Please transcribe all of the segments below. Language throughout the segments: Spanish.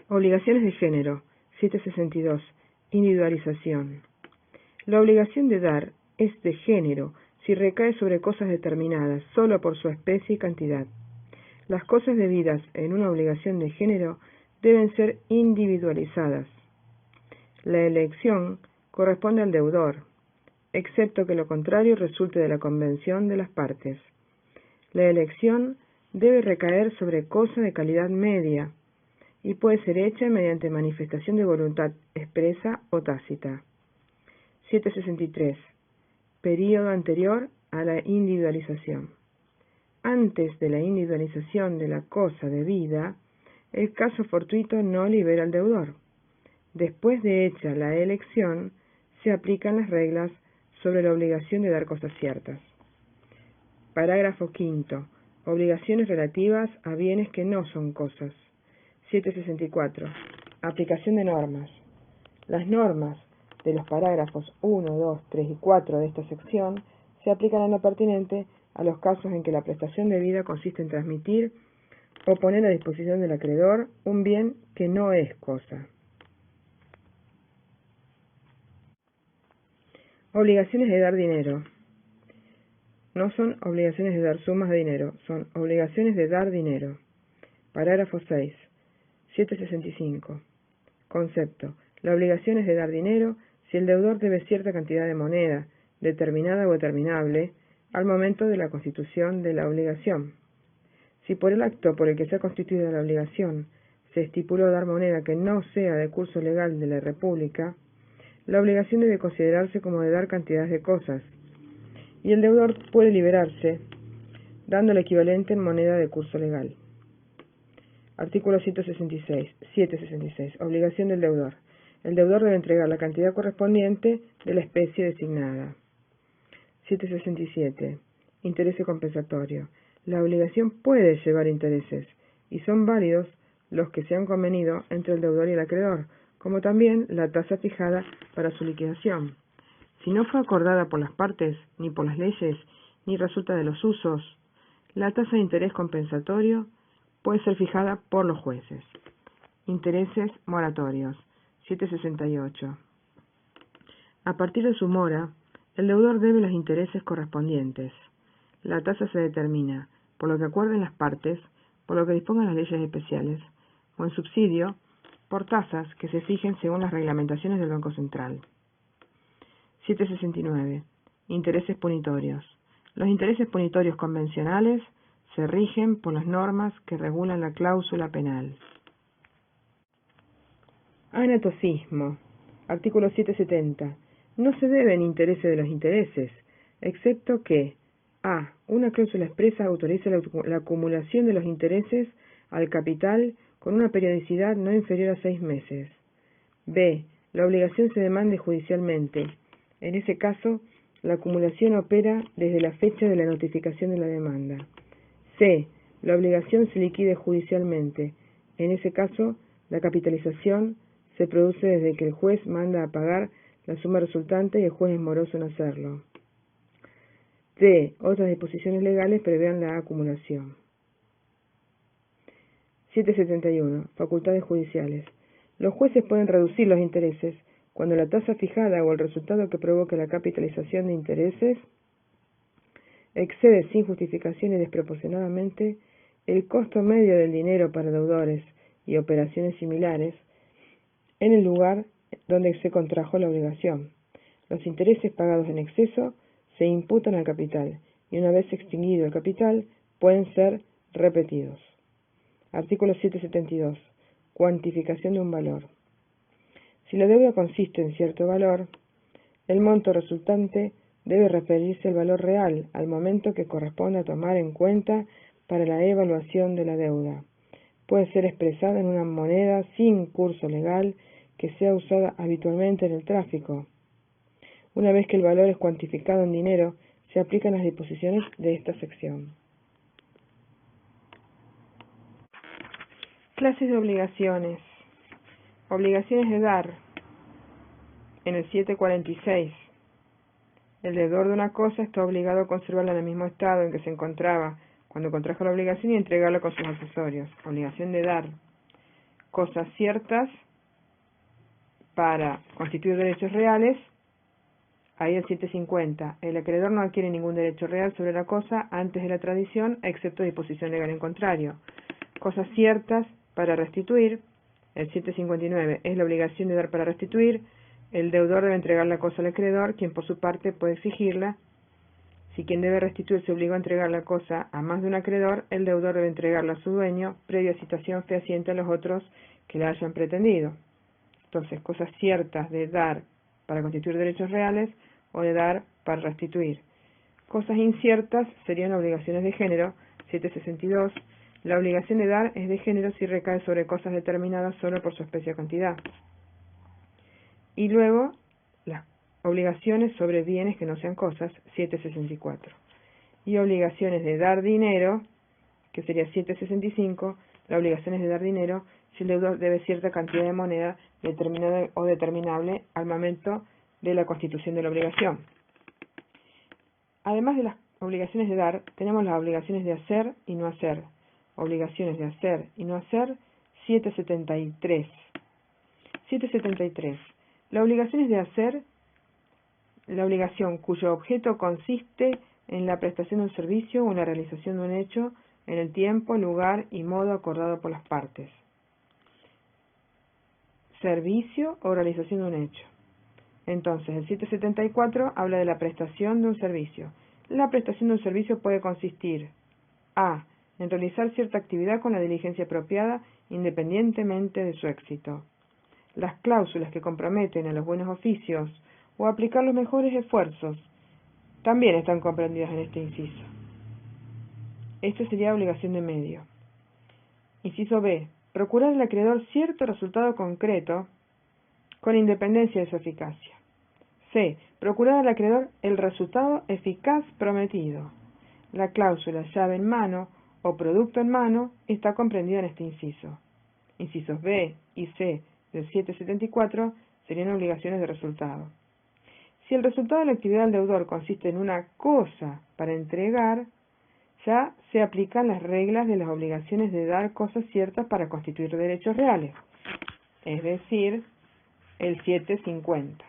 Obligaciones de género. 762. Individualización. La obligación de dar es de género si recae sobre cosas determinadas solo por su especie y cantidad. Las cosas debidas en una obligación de género deben ser individualizadas. La elección corresponde al deudor, excepto que lo contrario resulte de la convención de las partes. La elección debe recaer sobre cosa de calidad media y puede ser hecha mediante manifestación de voluntad expresa o tácita. 763. Período anterior a la individualización. Antes de la individualización de la cosa debida, el caso fortuito no libera al deudor. Después de hecha la elección, se aplican las reglas sobre la obligación de dar cosas ciertas. Parágrafo quinto. Obligaciones relativas a bienes que no son cosas. 764. Aplicación de normas. Las normas de los parágrafos 1, 2, 3 y 4 de esta sección se aplican en lo pertinente a los casos en que la prestación debida consiste en transmitir o poner a disposición del acreedor un bien que no es cosa. Obligaciones de dar dinero. No son obligaciones de dar sumas de dinero, son obligaciones de dar dinero. Parágrafo 6. 765. Concepto. La obligación es de dar dinero si el deudor debe cierta cantidad de moneda, determinada o determinable, al momento de la constitución de la obligación. Si por el acto por el que se ha constituido la obligación se estipuló dar moneda que no sea de curso legal de la República, la obligación debe considerarse como de dar cantidades de cosas, y el deudor puede liberarse dando el equivalente en moneda de curso legal. Artículo 766. Obligación del deudor. El deudor debe entregar la cantidad correspondiente de la especie designada. 767. Interés compensatorio. La obligación puede llevar intereses, y son válidos los que se han convenido entre el deudor y el acreedor, como también la tasa fijada para su liquidación. Si no fue acordada por las partes, ni por las leyes, ni resulta de los usos, la tasa de interés compensatorio puede ser fijada por los jueces. Intereses moratorios. 768. A partir de su mora, el deudor debe los intereses correspondientes. La tasa se determina por lo que acuerden las partes, por lo que dispongan las leyes especiales, o en subsidio, por tasas que se fijen según las reglamentaciones del Banco Central. 769. Intereses punitorios. Los intereses punitorios convencionales se rigen por las normas que regulan la cláusula penal. Anatocismo. Artículo 770. No se deben intereses de los intereses, excepto que a. Una cláusula expresa autoriza la acumulación de los intereses al capital con una periodicidad no inferior a 6 meses. b. La obligación se demande judicialmente. En ese caso, la acumulación opera desde la fecha de la notificación de la demanda. c. La obligación se liquide judicialmente. En ese caso, la capitalización se produce desde que el juez manda a pagar la suma resultante y el juez es moroso en hacerlo. D. Otras disposiciones legales prevean la acumulación. 771. Facultades judiciales. Los jueces pueden reducir los intereses cuando la tasa fijada o el resultado que provoque la capitalización de intereses excede sin justificación y desproporcionadamente el costo medio del dinero para deudores y operaciones similares en el lugar donde se contrajo la obligación. Los intereses pagados en exceso se imputan al capital y una vez extinguido el capital pueden ser repetidos. Artículo 772. Cuantificación de un valor. Si la deuda consiste en cierto valor, el monto resultante debe referirse al valor real al momento que corresponda tomar en cuenta para la evaluación de la deuda. Puede ser expresada en una moneda sin curso legal que sea usada habitualmente en el tráfico. Una vez que el valor es cuantificado en dinero, se aplican las disposiciones de esta sección. Clases de obligaciones. Obligaciones de dar. En el 746. El deudor de una cosa está obligado a conservarla en el mismo estado en que se encontraba cuando contrajo la obligación y entregarla con sus accesorios. Obligación de dar. cosas ciertas para constituir derechos reales. Ahí el 750. El acreedor no adquiere ningún derecho real sobre la cosa antes de la tradición, excepto disposición legal en contrario. Cosas ciertas para restituir. El 759. Es la obligación de dar para restituir. El deudor debe entregar la cosa al acreedor, quien por su parte puede exigirla. Si quien debe restituir se obligó a entregar la cosa a más de un acreedor, el deudor debe entregarla a su dueño, previa citación fehaciente a los otros que la hayan pretendido. Entonces, cosas ciertas de dar para constituir derechos reales o de dar para restituir. Cosas inciertas serían obligaciones de género. 762. La obligación de dar es de género si recae sobre cosas determinadas solo por su especie o cantidad. Y luego, las obligaciones sobre bienes que no sean cosas, 764. Y obligaciones de dar dinero, que sería 765, la obligación es de dar dinero si el deudor debe cierta cantidad de moneda determinada o determinable al momento de la constitución de la obligación. Además de las obligaciones de dar, tenemos las obligaciones de hacer y no hacer. Obligaciones de hacer y no hacer, 773. 773. La obligación es de hacer, la obligación cuyo objeto consiste en la prestación de un servicio o en la realización de un hecho en el tiempo, lugar y modo acordado por las partes. Servicio o realización de un hecho. Entonces, el 774 habla de la prestación de un servicio. La prestación de un servicio puede consistir a. En realizar cierta actividad con la diligencia apropiada independientemente de su éxito. Las cláusulas que comprometen a los buenos oficios o aplicar los mejores esfuerzos también están comprendidas en este inciso. Esto sería obligación de medio. Inciso B. Procurar al acreedor cierto resultado concreto con independencia de su eficacia. C. Procurar al acreedor el resultado eficaz prometido. La cláusula llave en mano o producto en mano está comprendida en este inciso. Incisos B y C del 774 serían obligaciones de resultado. Si el resultado de la actividad del deudor consiste en una cosa para entregar, ya se aplican las reglas de las obligaciones de dar cosas ciertas para constituir derechos reales, es decir, el 750,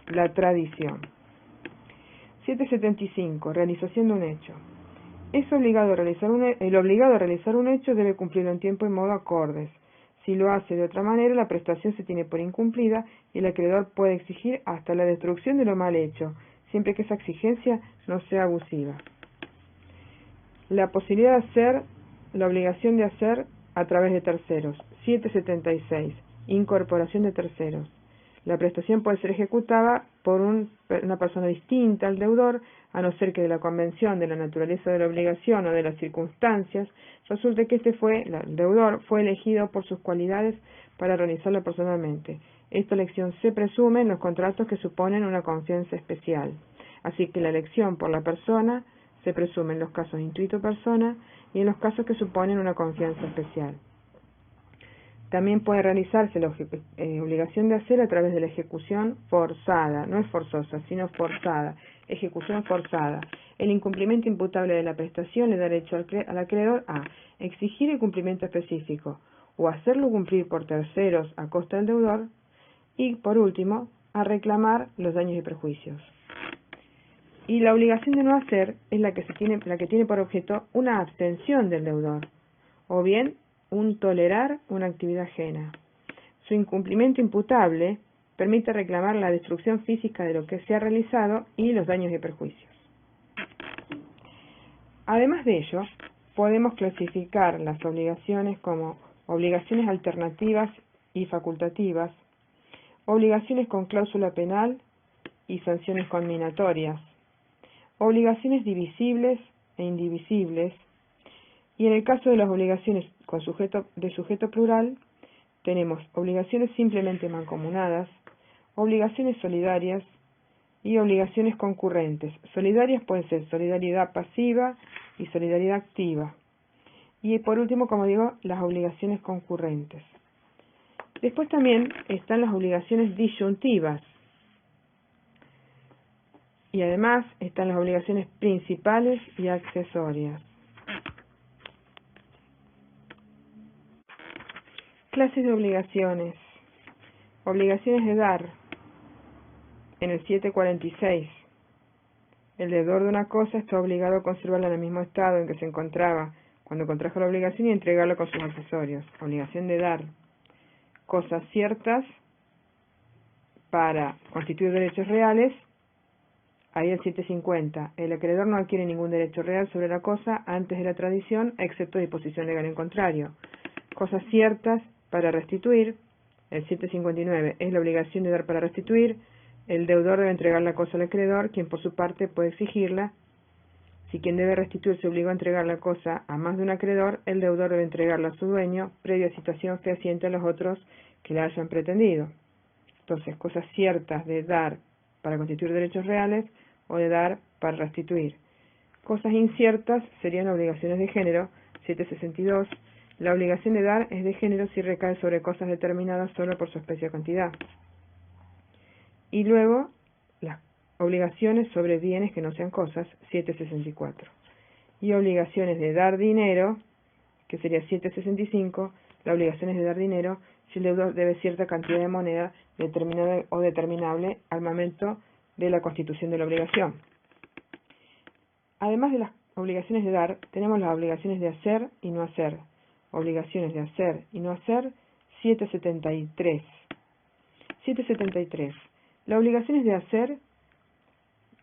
la tradición. 775. Realización de un hecho. El obligado a realizar un hecho debe cumplirlo en tiempo y modo acordes. Si lo hace de otra manera, la prestación se tiene por incumplida y el acreedor puede exigir hasta la destrucción de lo mal hecho, siempre que esa exigencia no sea abusiva. La posibilidad de hacer, la obligación de hacer a través de terceros. 776. Incorporación de terceros. La prestación puede ser ejecutada por una persona distinta al deudor, a no ser que de la convención de la naturaleza de la obligación o de las circunstancias resulte que el deudor fue elegido por sus cualidades para realizarlo personalmente. Esta elección se presume en los contratos que suponen una confianza especial. Así que la elección por la persona se presume en los casos intuito persona y en los casos que suponen una confianza especial. También puede realizarse la obligación de hacer a través de la ejecución forzada, no es forzosa, sino forzada, ejecución forzada. El incumplimiento imputable de la prestación le da derecho al acreedor a exigir el cumplimiento específico o hacerlo cumplir por terceros a costa del deudor y, por último, a reclamar los daños y perjuicios. Y la obligación de no hacer es la que tiene por objeto una abstención del deudor, o bien un tolerar una actividad ajena. Su incumplimiento imputable permite reclamar la destrucción física de lo que se ha realizado y los daños y perjuicios. Además de ello, podemos clasificar las obligaciones como obligaciones alternativas y facultativas, obligaciones con cláusula penal y sanciones conminatorias, obligaciones divisibles e indivisibles, y en el caso de las obligaciones de sujeto plural, tenemos obligaciones simplemente mancomunadas, obligaciones solidarias y obligaciones concurrentes. Solidarias pueden ser solidaridad pasiva y solidaridad activa. Y por último, como digo, las obligaciones concurrentes. Después también están las obligaciones disyuntivas. Y además están las obligaciones principales y accesorias. Clases de obligaciones. Obligaciones de dar. En el 746. El deudor de una cosa está obligado a conservarla en el mismo estado en que se encontraba cuando contrajo la obligación y entregarla con sus accesorios. Obligación de dar. Cosas ciertas para constituir derechos reales. Ahí el 750. El acreedor no adquiere ningún derecho real sobre la cosa antes de la tradición, excepto disposición legal en contrario. Cosas ciertas para restituir. El 759. Es la obligación de dar para restituir. El deudor debe entregar la cosa al acreedor, quien por su parte puede exigirla. Si quien debe restituir se obligó a entregar la cosa a más de un acreedor, el deudor debe entregarla a su dueño, previa citación fehaciente a los otros que la hayan pretendido. Entonces, cosas ciertas de dar para constituir derechos reales o de dar para restituir. Cosas inciertas serían obligaciones de género. 762. La obligación de dar es de género si recae sobre cosas determinadas solo por su especie o cantidad. Y luego, las obligaciones sobre bienes que no sean cosas, 764. Y obligaciones de dar dinero, que sería 765, la obligación es de dar dinero si el deudor debe cierta cantidad de moneda determinada o determinable al momento de la constitución de la obligación. Además de las obligaciones de dar, tenemos las obligaciones de hacer y no hacer. Obligaciones de hacer y no hacer, 773. 773. La obligación es de hacer,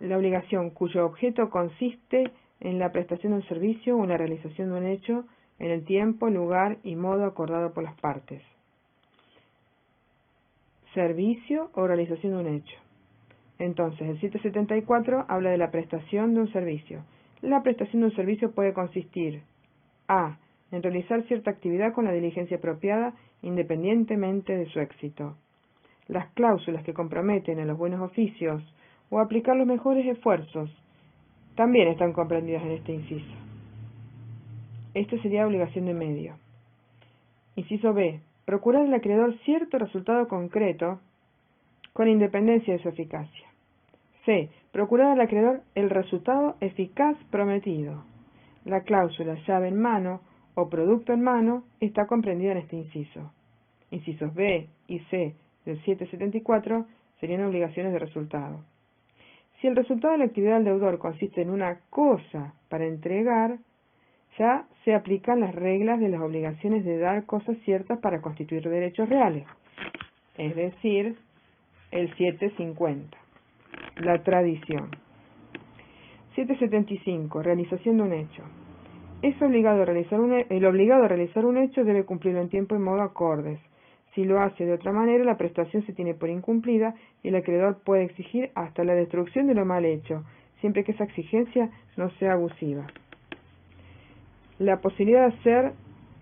la obligación cuyo objeto consiste en la prestación de un servicio o en la realización de un hecho en el tiempo, lugar y modo acordado por las partes. Servicio o realización de un hecho. Entonces, el 774 habla de la prestación de un servicio. La prestación de un servicio puede consistir a. En realizar cierta actividad con la diligencia apropiada independientemente de su éxito. Las cláusulas que comprometen a los buenos oficios o aplicar los mejores esfuerzos también están comprendidas en este inciso. Esto sería obligación de medio. Inciso B. Procurar al acreedor cierto resultado concreto con independencia de su eficacia. C. Procurar al acreedor el resultado eficaz prometido. La cláusula llave en mano o producto en mano está comprendida en este inciso. Incisos B y C del 774 serían obligaciones de resultado. Si el resultado de la actividad del deudor consiste en una cosa para entregar, ya se aplican las reglas de las obligaciones de dar cosas ciertas para constituir derechos reales, es decir, el 750, la tradición. 775. Realización de un hecho. El obligado a realizar un hecho debe cumplirlo en tiempo y modo acordes. Si lo hace de otra manera, la prestación se tiene por incumplida y el acreedor puede exigir hasta la destrucción de lo mal hecho, siempre que esa exigencia no sea abusiva. La posibilidad de hacer,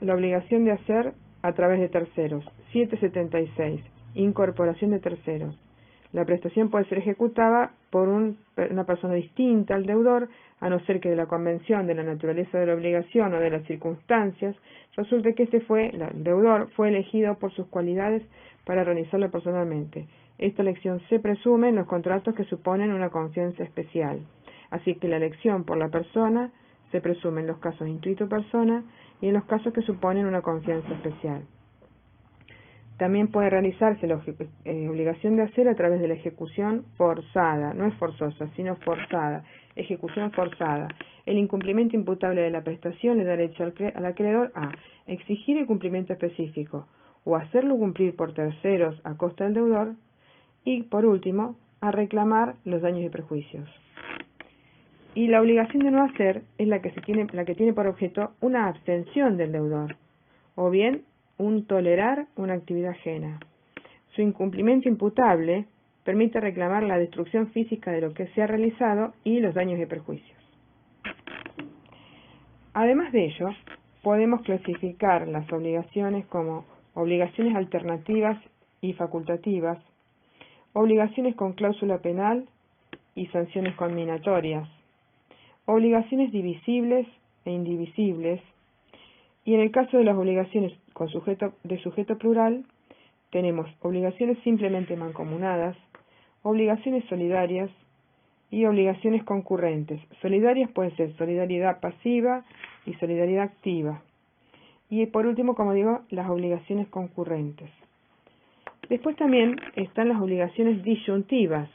la obligación de hacer a través de terceros. 776. Incorporación de terceros. La prestación puede ser ejecutada por una persona distinta al deudor, a no ser que de la convención de la naturaleza de la obligación o de las circunstancias resulte que el deudor fue elegido por sus cualidades para realizarlo personalmente. Esta elección se presume en los contratos que suponen una confianza especial. Así que la elección por la persona se presume en los casos intuito persona y en los casos que suponen una confianza especial. También puede realizarse la obligación de hacer a través de la ejecución forzada, no es forzosa, sino forzada, ejecución forzada. El incumplimiento imputable de la prestación le da derecho al acreedor a exigir el cumplimiento específico o hacerlo cumplir por terceros a costa del deudor y, por último, a reclamar los daños y perjuicios. Y la obligación de no hacer es la que tiene por objeto una abstención del deudor, o bien un tolerar una actividad ajena. Su incumplimiento imputable permite reclamar la destrucción física de lo que se ha realizado y los daños y perjuicios. Además de ello, podemos clasificar las obligaciones como obligaciones alternativas y facultativas, obligaciones con cláusula penal y sanciones conminatorias, obligaciones divisibles e indivisibles, y en el caso de las obligaciones de sujeto plural, tenemos obligaciones simplemente mancomunadas, obligaciones solidarias y obligaciones concurrentes. Solidarias pueden ser solidaridad pasiva y solidaridad activa. Y por último, como digo, las obligaciones concurrentes. Después también están las obligaciones disyuntivas.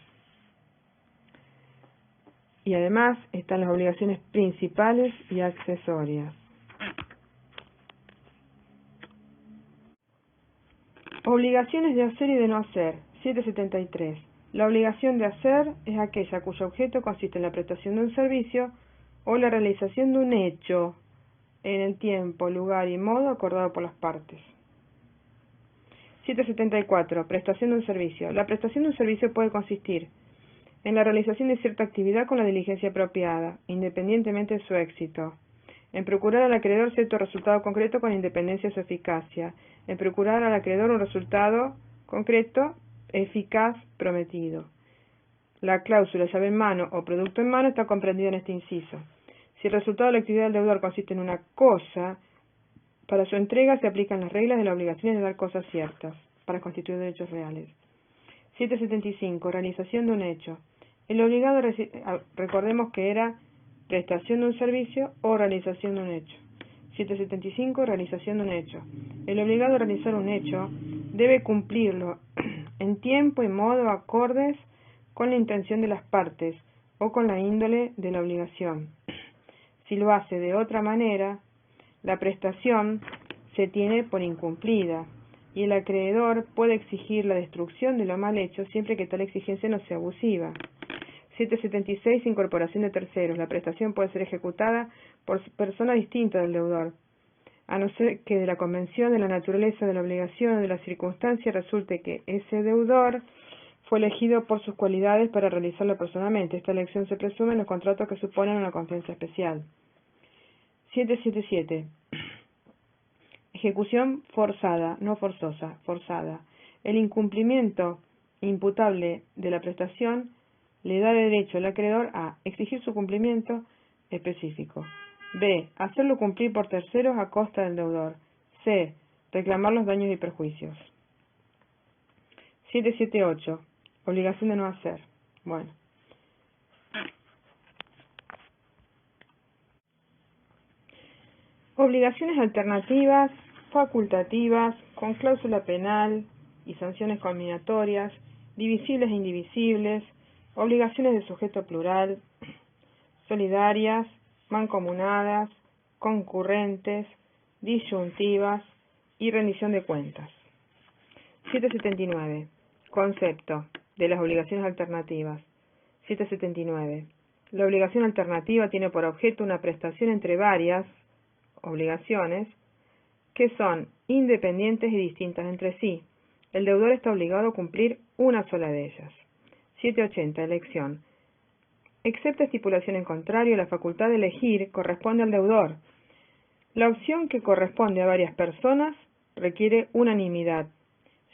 Y además están las obligaciones principales y accesorias. Obligaciones de hacer y de no hacer. 773. La obligación de hacer es aquella cuyo objeto consiste en la prestación de un servicio o la realización de un hecho en el tiempo, lugar y modo acordado por las partes. 774. Prestación de un servicio. La prestación de un servicio puede consistir en la realización de cierta actividad con la diligencia apropiada, independientemente de su éxito, en procurar al acreedor cierto resultado concreto con independencia de su eficacia, en procurar al acreedor un resultado concreto, eficaz, prometido. La cláusula llave en mano o producto en mano está comprendida en este inciso. Si el resultado de la actividad del deudor consiste en una cosa, para su entrega se aplican las reglas de la obligación de dar cosas ciertas, para constituir derechos reales. 775. Realización de un hecho. El obligado, recordemos que era prestación de un servicio o realización de un hecho. 775. Realización de un hecho. El obligado a realizar un hecho debe cumplirlo en tiempo y modo acordes con la intención de las partes o con la índole de la obligación. Si lo hace de otra manera, la prestación se tiene por incumplida y el acreedor puede exigir la destrucción de lo mal hecho siempre que tal exigencia no sea abusiva. 776. Incorporación de terceros. La prestación puede ser ejecutada por persona distinta del deudor, a no ser que de la convención de la naturaleza de la obligación o de la circunstancia resulte que ese deudor fue elegido por sus cualidades para realizarlo personalmente. Esta elección se presume en los contratos que suponen una confianza especial. 777. Ejecución forzada, no forzosa, forzada. El incumplimiento imputable de la prestación le da derecho al acreedor a exigir su cumplimiento específico. B. Hacerlo cumplir por terceros a costa del deudor. C. Reclamar los daños y perjuicios. 778. Obligación de no hacer. Bueno. Obligaciones alternativas, facultativas, con cláusula penal y sanciones combinatorias, divisibles e indivisibles, obligaciones de sujeto plural, solidarias, mancomunadas, concurrentes, disyuntivas y rendición de cuentas. 779. Concepto de las obligaciones alternativas. 779. La obligación alternativa tiene por objeto una prestación entre varias obligaciones que son independientes y distintas entre sí. El deudor está obligado a cumplir una sola de ellas. 780. Elección. Excepto estipulación en contrario, la facultad de elegir corresponde al deudor. La opción que corresponde a varias personas requiere unanimidad.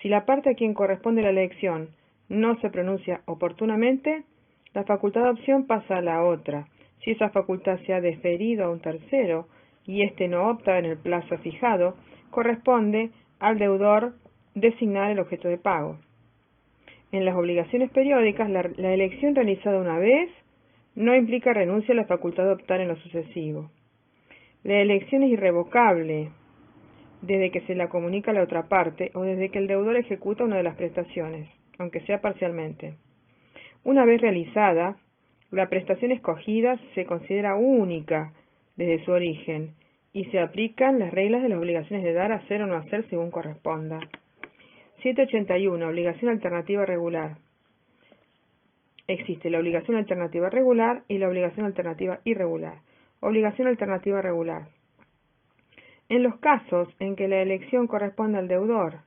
Si la parte a quien corresponde la elección no se pronuncia oportunamente, la facultad de opción pasa a la otra. Si esa facultad se ha deferido a un tercero y éste no opta en el plazo fijado, corresponde al deudor designar el objeto de pago. En las obligaciones periódicas, la elección realizada una vez no implica renuncia a la facultad de optar en lo sucesivo. La elección es irrevocable desde que se la comunica a la otra parte o desde que el deudor ejecuta una de las prestaciones, aunque sea parcialmente. Una vez realizada, la prestación escogida se considera única desde su origen y se aplican las reglas de las obligaciones de dar, hacer o no hacer según corresponda. 781. Obligación alternativa regular. Existe la obligación alternativa regular y la obligación alternativa irregular. Obligación alternativa regular. En los casos en que la elección corresponde al deudor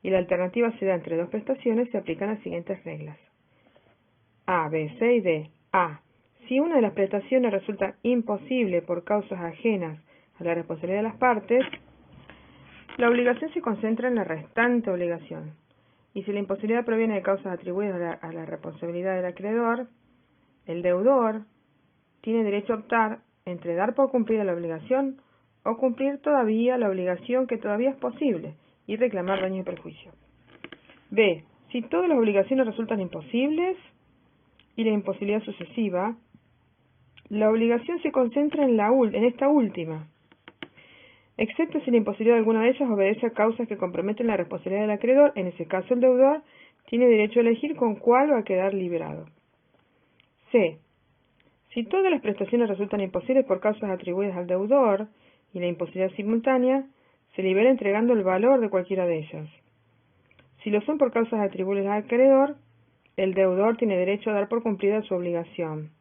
y la alternativa se da entre dos prestaciones, se aplican las siguientes reglas. A, B, C y D. A. Si una de las prestaciones resulta imposible por causas ajenas a la responsabilidad de las partes, la obligación se concentra en la restante obligación. Y si la imposibilidad proviene de causas atribuidas a la responsabilidad del acreedor, el deudor tiene derecho a optar entre dar por cumplida la obligación o cumplir todavía la obligación que todavía es posible y reclamar daños y perjuicios. B. Si todas las obligaciones resultan imposibles y la imposibilidad sucesiva, la obligación se concentra en esta última. excepto si la imposibilidad de alguna de ellas obedece a causas que comprometen la responsabilidad del acreedor. En ese caso, el deudor tiene derecho a elegir con cuál va a quedar liberado. C. Si todas las prestaciones resultan imposibles por causas atribuidas al deudor y la imposibilidad simultánea, se libera entregando el valor de cualquiera de ellas. Si lo son por causas atribuibles al acreedor, el deudor tiene derecho a dar por cumplida su obligación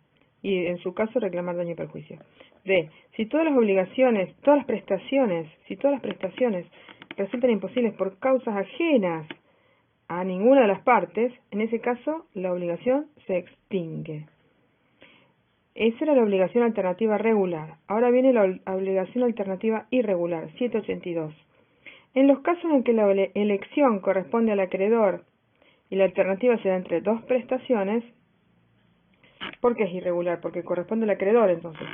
y, en su caso, reclamar daño y perjuicio. D. Si todas las prestaciones resultan imposibles por causas ajenas a ninguna de las partes, en ese caso, la obligación se extingue. Esa era la obligación alternativa regular. Ahora viene la obligación alternativa irregular, 782. En los casos en que la elección corresponde al acreedor y la alternativa se da entre dos prestaciones, ¿por qué es irregular? Porque corresponde al acreedor, entonces.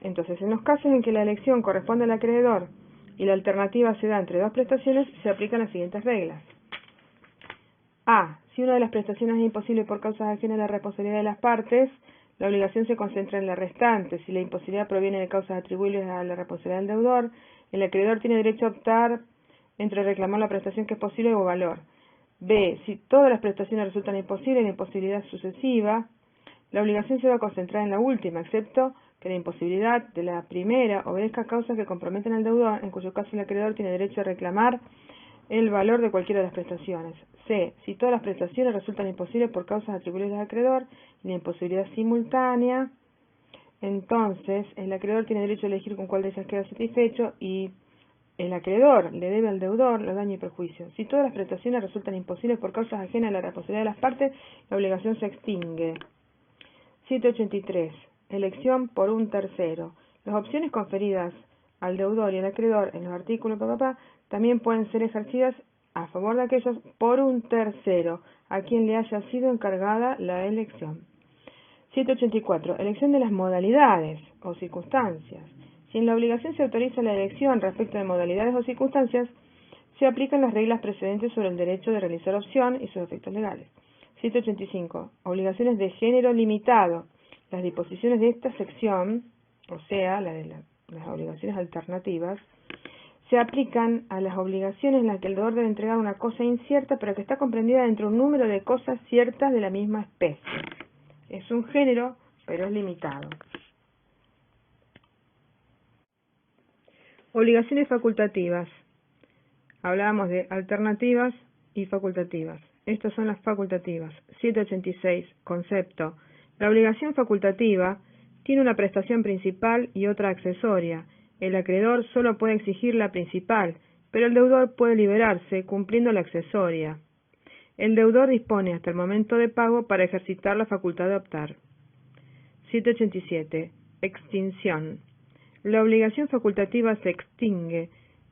Entonces, en los casos en que la elección corresponde al acreedor y la alternativa se da entre dos prestaciones, se aplican las siguientes reglas. A. Si una de las prestaciones es imposible por causas ajenas a la responsabilidad de las partes, la obligación se concentra en la restante. Si la imposibilidad proviene de causas atribuibles a la responsabilidad del deudor, el acreedor tiene derecho a optar entre reclamar la prestación que es posible o valor. B. Si todas las prestaciones resultan imposibles, la imposibilidad sucesiva, la obligación se va a concentrar en la última, excepto que la imposibilidad de la primera obedezca a causas que comprometen al deudor, en cuyo caso el acreedor tiene derecho a reclamar el valor de cualquiera de las prestaciones. C. Si todas las prestaciones resultan imposibles por causas atribuibles al acreedor y la imposibilidad simultánea, entonces el acreedor tiene derecho a elegir con cuál de ellas queda satisfecho y el acreedor le debe al deudor los daños y perjuicios. Si todas las prestaciones resultan imposibles por causas ajenas a la responsabilidad de las partes, la obligación se extingue. 783. Elección por un tercero. Las opciones conferidas al deudor y al acreedor en los artículos también pueden ser ejercidas a favor de aquellos por un tercero, a quien le haya sido encargada la elección. 784. Elección de las modalidades o circunstancias. Si en la obligación se autoriza la elección respecto de modalidades o circunstancias, se aplican las reglas precedentes sobre el derecho de realizar opción y sus efectos legales. 785. Obligaciones de género limitado. Las disposiciones de esta sección, o sea, las obligaciones alternativas, se aplican a las obligaciones en las que el deudor debe entregar una cosa incierta, pero que está comprendida dentro de un número de cosas ciertas de la misma especie. Es un género, pero es limitado. Obligaciones facultativas. Hablábamos de alternativas y facultativas. Estas son las facultativas. 786. Concepto. La obligación facultativa tiene una prestación principal y otra accesoria. El acreedor solo puede exigir la principal, pero el deudor puede liberarse cumpliendo la accesoria. El deudor dispone hasta el momento de pago para ejercitar la facultad de optar. 787. Extinción. La obligación facultativa se extingue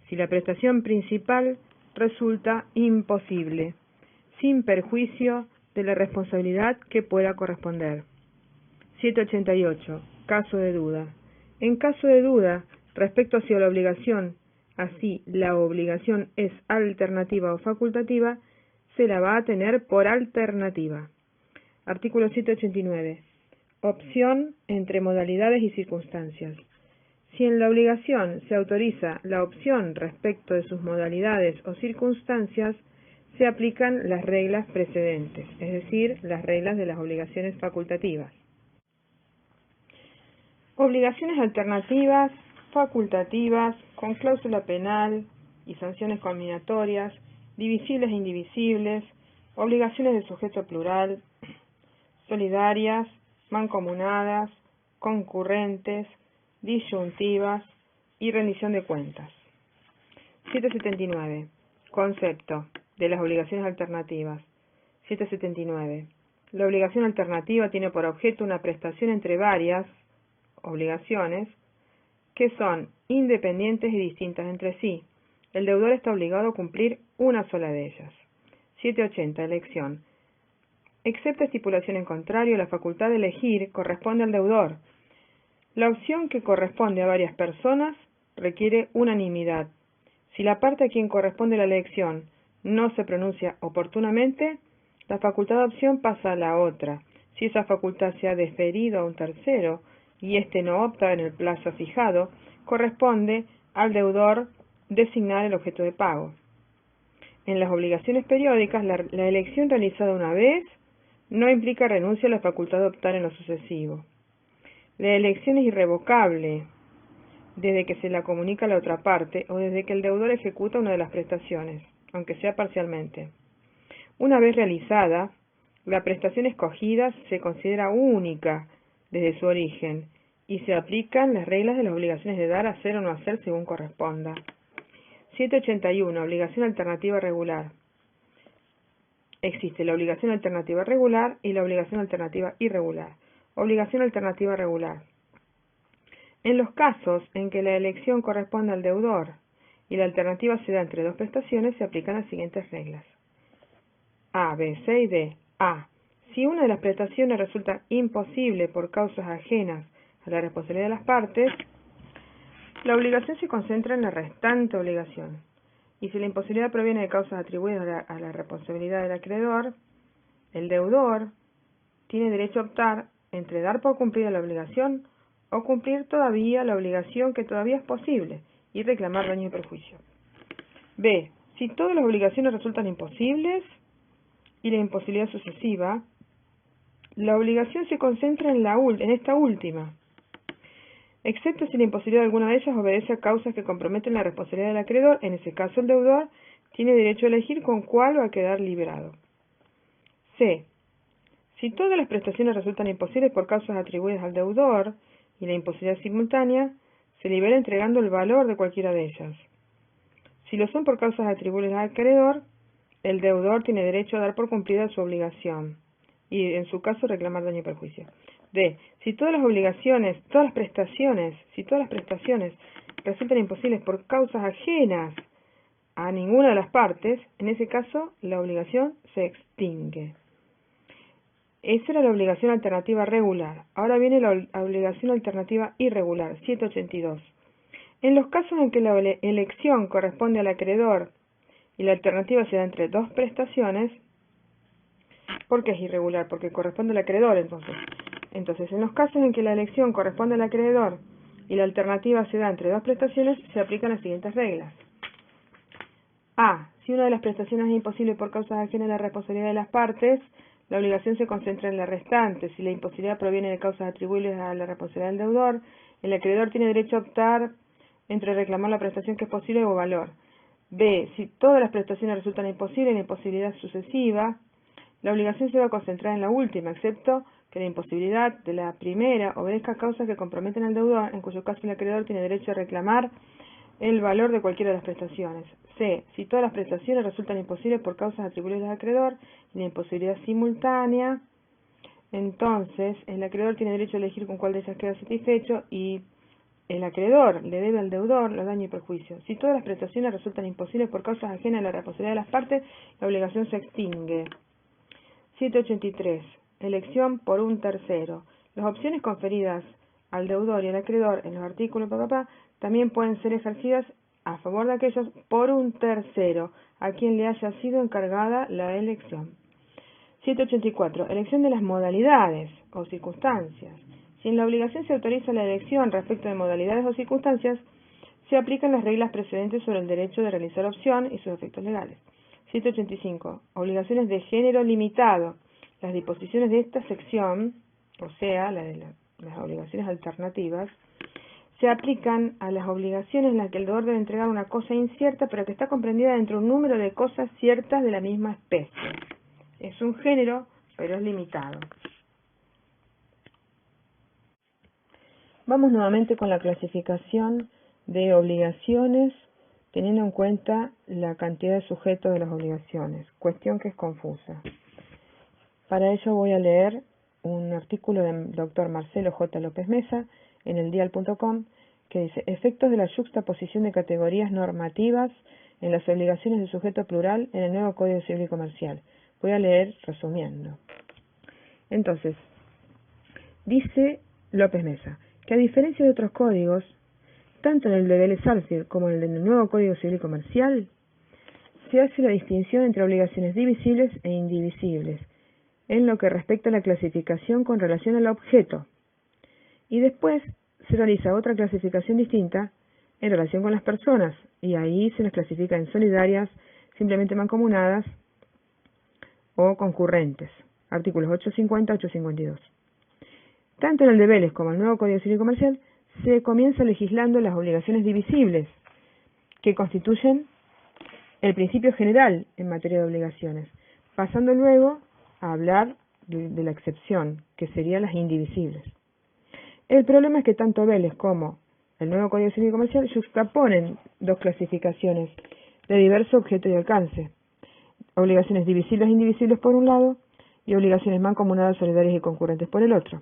si la prestación principal resulta imposible, sin perjuicio de la responsabilidad que pueda corresponder. 788. Caso de duda. En caso de duda, respecto hacia la obligación, así la obligación es alternativa o facultativa, se la va a tener por alternativa. Artículo 789. Opción entre modalidades y circunstancias. Si en la obligación se autoriza la opción respecto de sus modalidades o circunstancias, se aplican las reglas precedentes, es decir, las reglas de las obligaciones facultativas. Obligaciones alternativas, facultativas, con cláusula penal y sanciones combinatorias, divisibles e indivisibles, obligaciones de sujeto plural, solidarias, mancomunadas, concurrentes, disyuntivas y rendición de cuentas. 779. Concepto de las obligaciones alternativas. 779. La obligación alternativa tiene por objeto una prestación entre varias obligaciones que son independientes y distintas entre sí. El deudor está obligado a cumplir una sola de ellas. 780. Elección. Excepto estipulación en contrario, la facultad de elegir corresponde al deudor. La opción que corresponde a varias personas requiere unanimidad. Si la parte a quien corresponde la elección no se pronuncia oportunamente, la facultad de opción pasa a la otra. Si esa facultad se ha deferido a un tercero y éste no opta en el plazo fijado, corresponde al deudor designar el objeto de pago. En las obligaciones periódicas, la elección realizada una vez no implica renuncia a la facultad de optar en lo sucesivo. La elección es irrevocable desde que se la comunica a la otra parte o desde que el deudor ejecuta una de las prestaciones, aunque sea parcialmente. Una vez realizada, la prestación escogida se considera única desde su origen y se aplican las reglas de las obligaciones de dar, hacer o no hacer según corresponda. 781. Obligación alternativa regular. Existe la obligación alternativa regular y la obligación alternativa irregular. Obligación alternativa regular. En los casos en que la elección corresponde al deudor y la alternativa se da entre dos prestaciones, se aplican las siguientes reglas. A, B, C y D. A. Si una de las prestaciones resulta imposible por causas ajenas a la responsabilidad de las partes, la obligación se concentra en la restante obligación. Y si la imposibilidad proviene de causas atribuidas a la responsabilidad del acreedor, el deudor tiene derecho a optar entre dar por cumplida la obligación o cumplir todavía la obligación que todavía es posible y reclamar daño y perjuicio. B. Si todas las obligaciones resultan imposibles y la imposibilidad sucesiva, la obligación se concentra en esta última, excepto si la imposibilidad de alguna de ellas obedece a causas que comprometen la responsabilidad del acreedor. En ese caso, el deudor tiene derecho a elegir con cuál va a quedar liberado. C. Si todas las prestaciones resultan imposibles por causas atribuidas al deudor y la imposibilidad simultánea, se libera entregando el valor de cualquiera de ellas. Si lo son por causas atribuibles al acreedor, el deudor tiene derecho a dar por cumplida su obligación y, en su caso, reclamar daño y perjuicio. D. Si todas las prestaciones resultan imposibles por causas ajenas a ninguna de las partes, en ese caso, la obligación se extingue. Esa era la obligación alternativa regular. Ahora viene la obligación alternativa irregular, 782. En los casos en que la elección corresponde al acreedor y la alternativa se da entre dos prestaciones, ¿por qué es irregular? Porque corresponde al acreedor, entonces. Entonces, en los casos en que la elección corresponde al acreedor y la alternativa se da entre dos prestaciones, se aplican las siguientes reglas. A. Si una de las prestaciones es imposible por causas ajenas a la responsabilidad de las partes, la obligación se concentra en la restante. Si la imposibilidad proviene de causas atribuibles a la responsabilidad del deudor, el acreedor tiene derecho a optar entre reclamar la prestación que es posible o valor. B. Si todas las prestaciones resultan imposibles en la imposibilidad sucesiva, la obligación se va a concentrar en la última, excepto que la imposibilidad de la primera obedezca a causas que comprometen al deudor, en cuyo caso el acreedor tiene derecho a reclamar el valor de cualquiera de las prestaciones. C. Si todas las prestaciones resultan imposibles por causas atribuibles al acreedor y la imposibilidad simultánea, entonces el acreedor tiene derecho a elegir con cuál de ellas queda satisfecho y el acreedor le debe al deudor los daños y perjuicios. Si todas las prestaciones resultan imposibles por causas ajenas a la responsabilidad de las partes, la obligación se extingue. 783. Elección por un tercero. Las opciones conferidas al deudor y al acreedor en los artículos también pueden ser ejercidas a favor de aquellos por un tercero a quien le haya sido encargada la elección. 784. Elección de las modalidades o circunstancias. Si en la obligación se autoriza la elección respecto de modalidades o circunstancias, se aplican las reglas precedentes sobre el derecho de realizar opción y sus efectos legales. 785. Obligaciones de género limitado. Las disposiciones de esta sección, o sea, las obligaciones alternativas, se aplican a las obligaciones en las que el deudor debe entregar una cosa incierta, pero que está comprendida dentro de un número de cosas ciertas de la misma especie. Es un género, pero es limitado. Vamos nuevamente con la clasificación de obligaciones, teniendo en cuenta la cantidad de sujetos de las obligaciones, cuestión que es confusa. Para ello voy a leer un artículo del doctor Marcelo J. López Mesa en eldial.com que dice: efectos de la yuxtaposición de categorías normativas en las obligaciones de sujeto plural en el nuevo Código Civil y Comercial. Voy a leer resumiendo. Entonces, dice López Mesa que a diferencia de otros códigos, tanto en el de Vélez-Sarsfield como en el nuevo Código Civil y Comercial, se hace la distinción entre obligaciones divisibles e indivisibles, en lo que respecta a la clasificación con relación al objeto, y después se realiza otra clasificación distinta en relación con las personas, y ahí se las clasifica en solidarias, simplemente mancomunadas o concurrentes. Artículos 850 y 852. Tanto en el de Vélez como en el nuevo Código Civil y Comercial se comienza legislando las obligaciones divisibles, que constituyen el principio general en materia de obligaciones, pasando luego a hablar de la excepción, que serían las indivisibles. El problema es que tanto Vélez como el nuevo Código Civil y Comercial juxtaponen dos clasificaciones de diverso objeto y alcance: obligaciones divisibles e indivisibles por un lado y obligaciones mancomunadas, solidarias y concurrentes por el otro.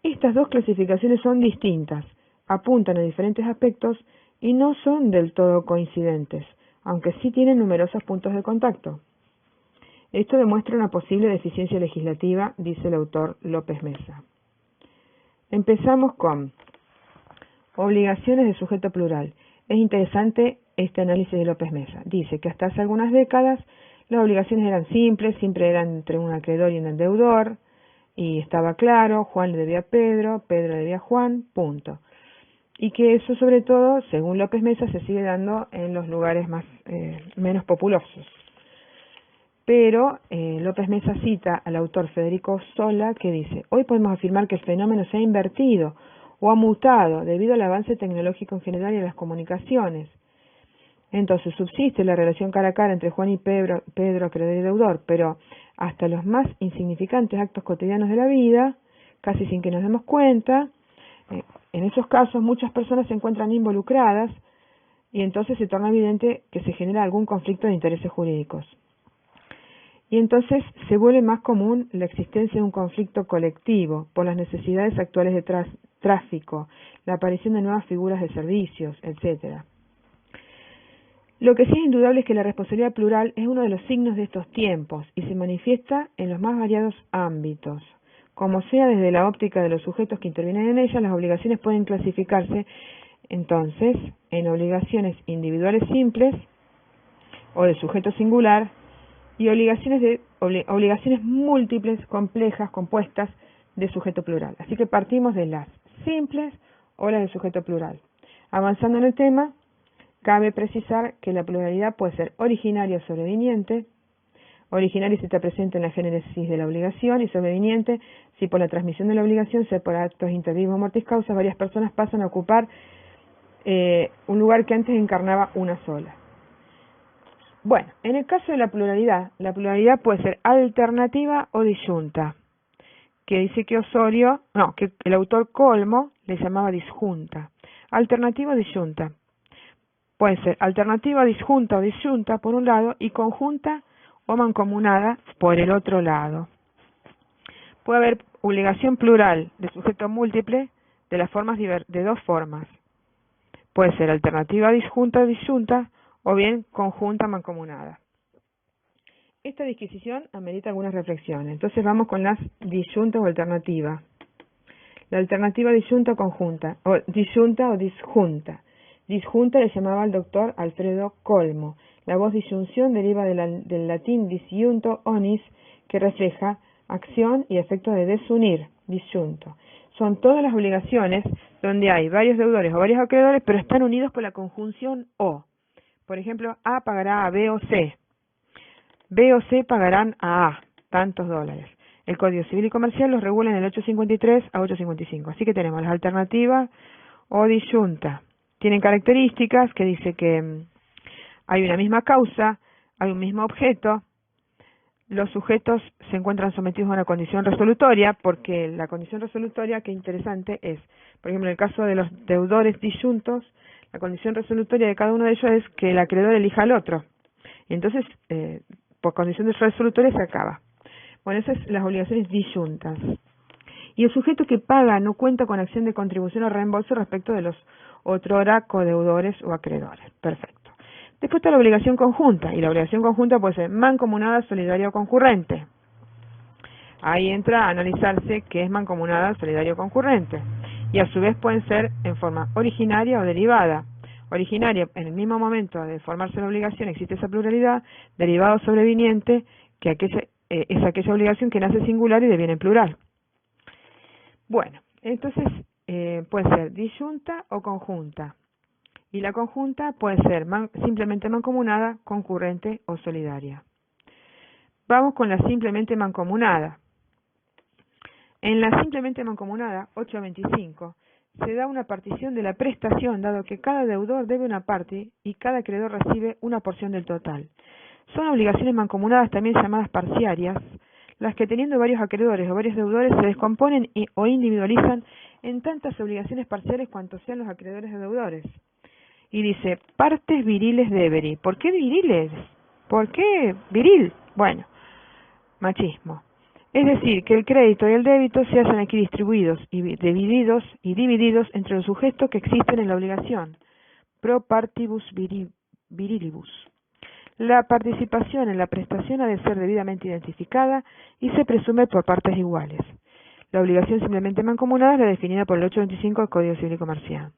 Estas dos clasificaciones son distintas, apuntan a diferentes aspectos y no son del todo coincidentes, aunque sí tienen numerosos puntos de contacto. Esto demuestra una posible deficiencia legislativa, dice el autor López Mesa. Empezamos con obligaciones de sujeto plural. Es interesante este análisis de López Mesa. Dice que hasta hace algunas décadas las obligaciones eran simples, siempre eran entre un acreedor y un deudor, y estaba claro, Juan le debía a Pedro, Pedro le debía a Juan, punto. Y que eso, sobre todo, según López Mesa, se sigue dando en los lugares menos populosos. Pero López Mesa cita al autor Federico Sola, que dice: hoy podemos afirmar que el fenómeno se ha invertido o ha mutado debido al avance tecnológico en general y a las comunicaciones. Entonces subsiste la relación cara a cara entre Juan y Pedro, acreedor y deudor, pero hasta los más insignificantes actos cotidianos de la vida, casi sin que nos demos cuenta, en esos casos muchas personas se encuentran involucradas y entonces se torna evidente que se genera algún conflicto de intereses jurídicos. Y entonces se vuelve más común la existencia de un conflicto colectivo por las necesidades actuales de tráfico, la aparición de nuevas figuras de servicios, etc. Lo que sí es indudable es que la responsabilidad plural es uno de los signos de estos tiempos y se manifiesta en los más variados ámbitos. Como sea desde la óptica de los sujetos que intervienen en ella, las obligaciones pueden clasificarse entonces en obligaciones individuales simples o de sujeto singular y obligaciones múltiples, complejas, compuestas de sujeto plural. Así que partimos de las simples o las de sujeto plural. Avanzando en el tema, cabe precisar que la pluralidad puede ser originaria o sobreviniente. Originaria si está presente en la génesis de la obligación, y sobreviniente si por la transmisión de la obligación, sea por actos intervivos o mortis causa, varias personas pasan a ocupar un lugar que antes encarnaba una sola. Bueno, en el caso de la pluralidad puede ser alternativa o disyunta, que dice que que el autor Colmo le llamaba disjunta. Alternativa o disyunta. Puede ser alternativa, disjunta o disyunta por un lado y conjunta o mancomunada por el otro lado. Puede haber obligación plural de sujeto múltiple de dos formas. Puede ser alternativa, disjunta o disyunta, o bien conjunta mancomunada. Esta disquisición amerita algunas reflexiones. Entonces vamos con las disyuntas o alternativas. La alternativa disyunta o conjunta, o disyunta o disjunta. Disjunta le llamaba al doctor Alfredo Colmo. La voz disyunción deriva del latín disjunto onis, que refleja acción y efecto de desunir, disyunto. Son todas las obligaciones donde hay varios deudores o varios acreedores, pero están unidos por la conjunción o. Por ejemplo, A pagará a B o C. B o C pagarán a A, tantos dólares. El Código Civil y Comercial los regula en el 853 a 855. Así que tenemos las alternativas o disyunta. Tienen características que dice que hay una misma causa, hay un mismo objeto, los sujetos se encuentran sometidos a una condición resolutoria, porque la condición resolutoria, que interesante, es, por ejemplo, en el caso de los deudores disyuntos, la condición resolutoria de cada uno de ellos es que el acreedor elija al otro. Y entonces, por condición resolutoria se acaba. Bueno, esas son las obligaciones disyuntas. Y el sujeto que paga no cuenta con acción de contribución o reembolso respecto de los otrora codeudores o acreedores. Perfecto. Después está la obligación conjunta, y la obligación conjunta puede ser mancomunada, solidaria o concurrente. Ahí entra a analizarse qué es mancomunada, solidaria o concurrente. Y a su vez pueden ser en forma originaria o derivada. Originaria, en el mismo momento de formarse la obligación existe esa pluralidad. Derivado sobreviniente, que es aquella obligación que nace singular y deviene plural. Bueno, entonces puede ser disyunta o conjunta. Y la conjunta puede ser simplemente mancomunada, concurrente o solidaria. Vamos con la simplemente mancomunada. En la simplemente mancomunada 825 se da una partición de la prestación, dado que cada deudor debe una parte y cada acreedor recibe una porción del total. Son obligaciones mancomunadas, también llamadas parciarias, las que teniendo varios acreedores o varios deudores se descomponen o individualizan en tantas obligaciones parciales cuanto sean los acreedores o deudores. Y dice, partes viriles deberi. ¿Por qué viriles? ¿Por qué viril? Bueno, machismo. Es decir, que el crédito y el débito se hallan aquí distribuidos y divididos entre los sujetos que existen en la obligación. Pro partibus virilibus. La participación en la prestación ha de ser debidamente identificada y se presume por partes iguales. La obligación simplemente mancomunada es la definida por el 825 del Código Civil y Comercial.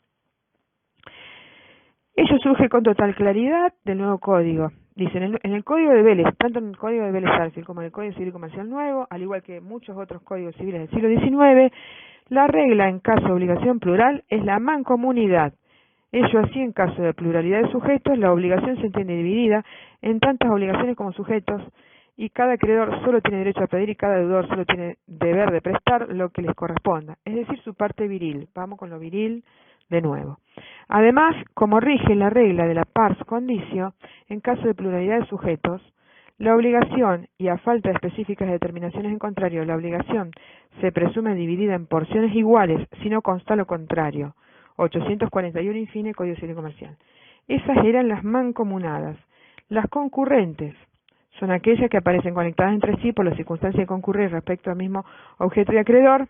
Ello surge con total claridad del nuevo código. Dicen, en el Código de Vélez, tanto en el Código de Vélez-Sarsfield como en el Código Civil y Comercial Nuevo, al igual que muchos otros códigos civiles del siglo XIX, la regla en caso de obligación plural es la mancomunidad. Ello así, en caso de pluralidad de sujetos, la obligación se entiende dividida en tantas obligaciones como sujetos, y cada acreedor solo tiene derecho a pedir y cada deudor solo tiene deber de prestar lo que les corresponda, es decir, su parte viril. Vamos con lo viril de nuevo. Además, como rige la regla de la pars condicio, en caso de pluralidad de sujetos, la obligación, y a falta de específicas determinaciones en contrario, la obligación se presume dividida en porciones iguales, si no consta lo contrario. 841 infine, Código Civil y Comercial. Esas eran las mancomunadas. Las concurrentes son aquellas que aparecen conectadas entre sí por la circunstancia de concurrir respecto al mismo objeto y acreedor,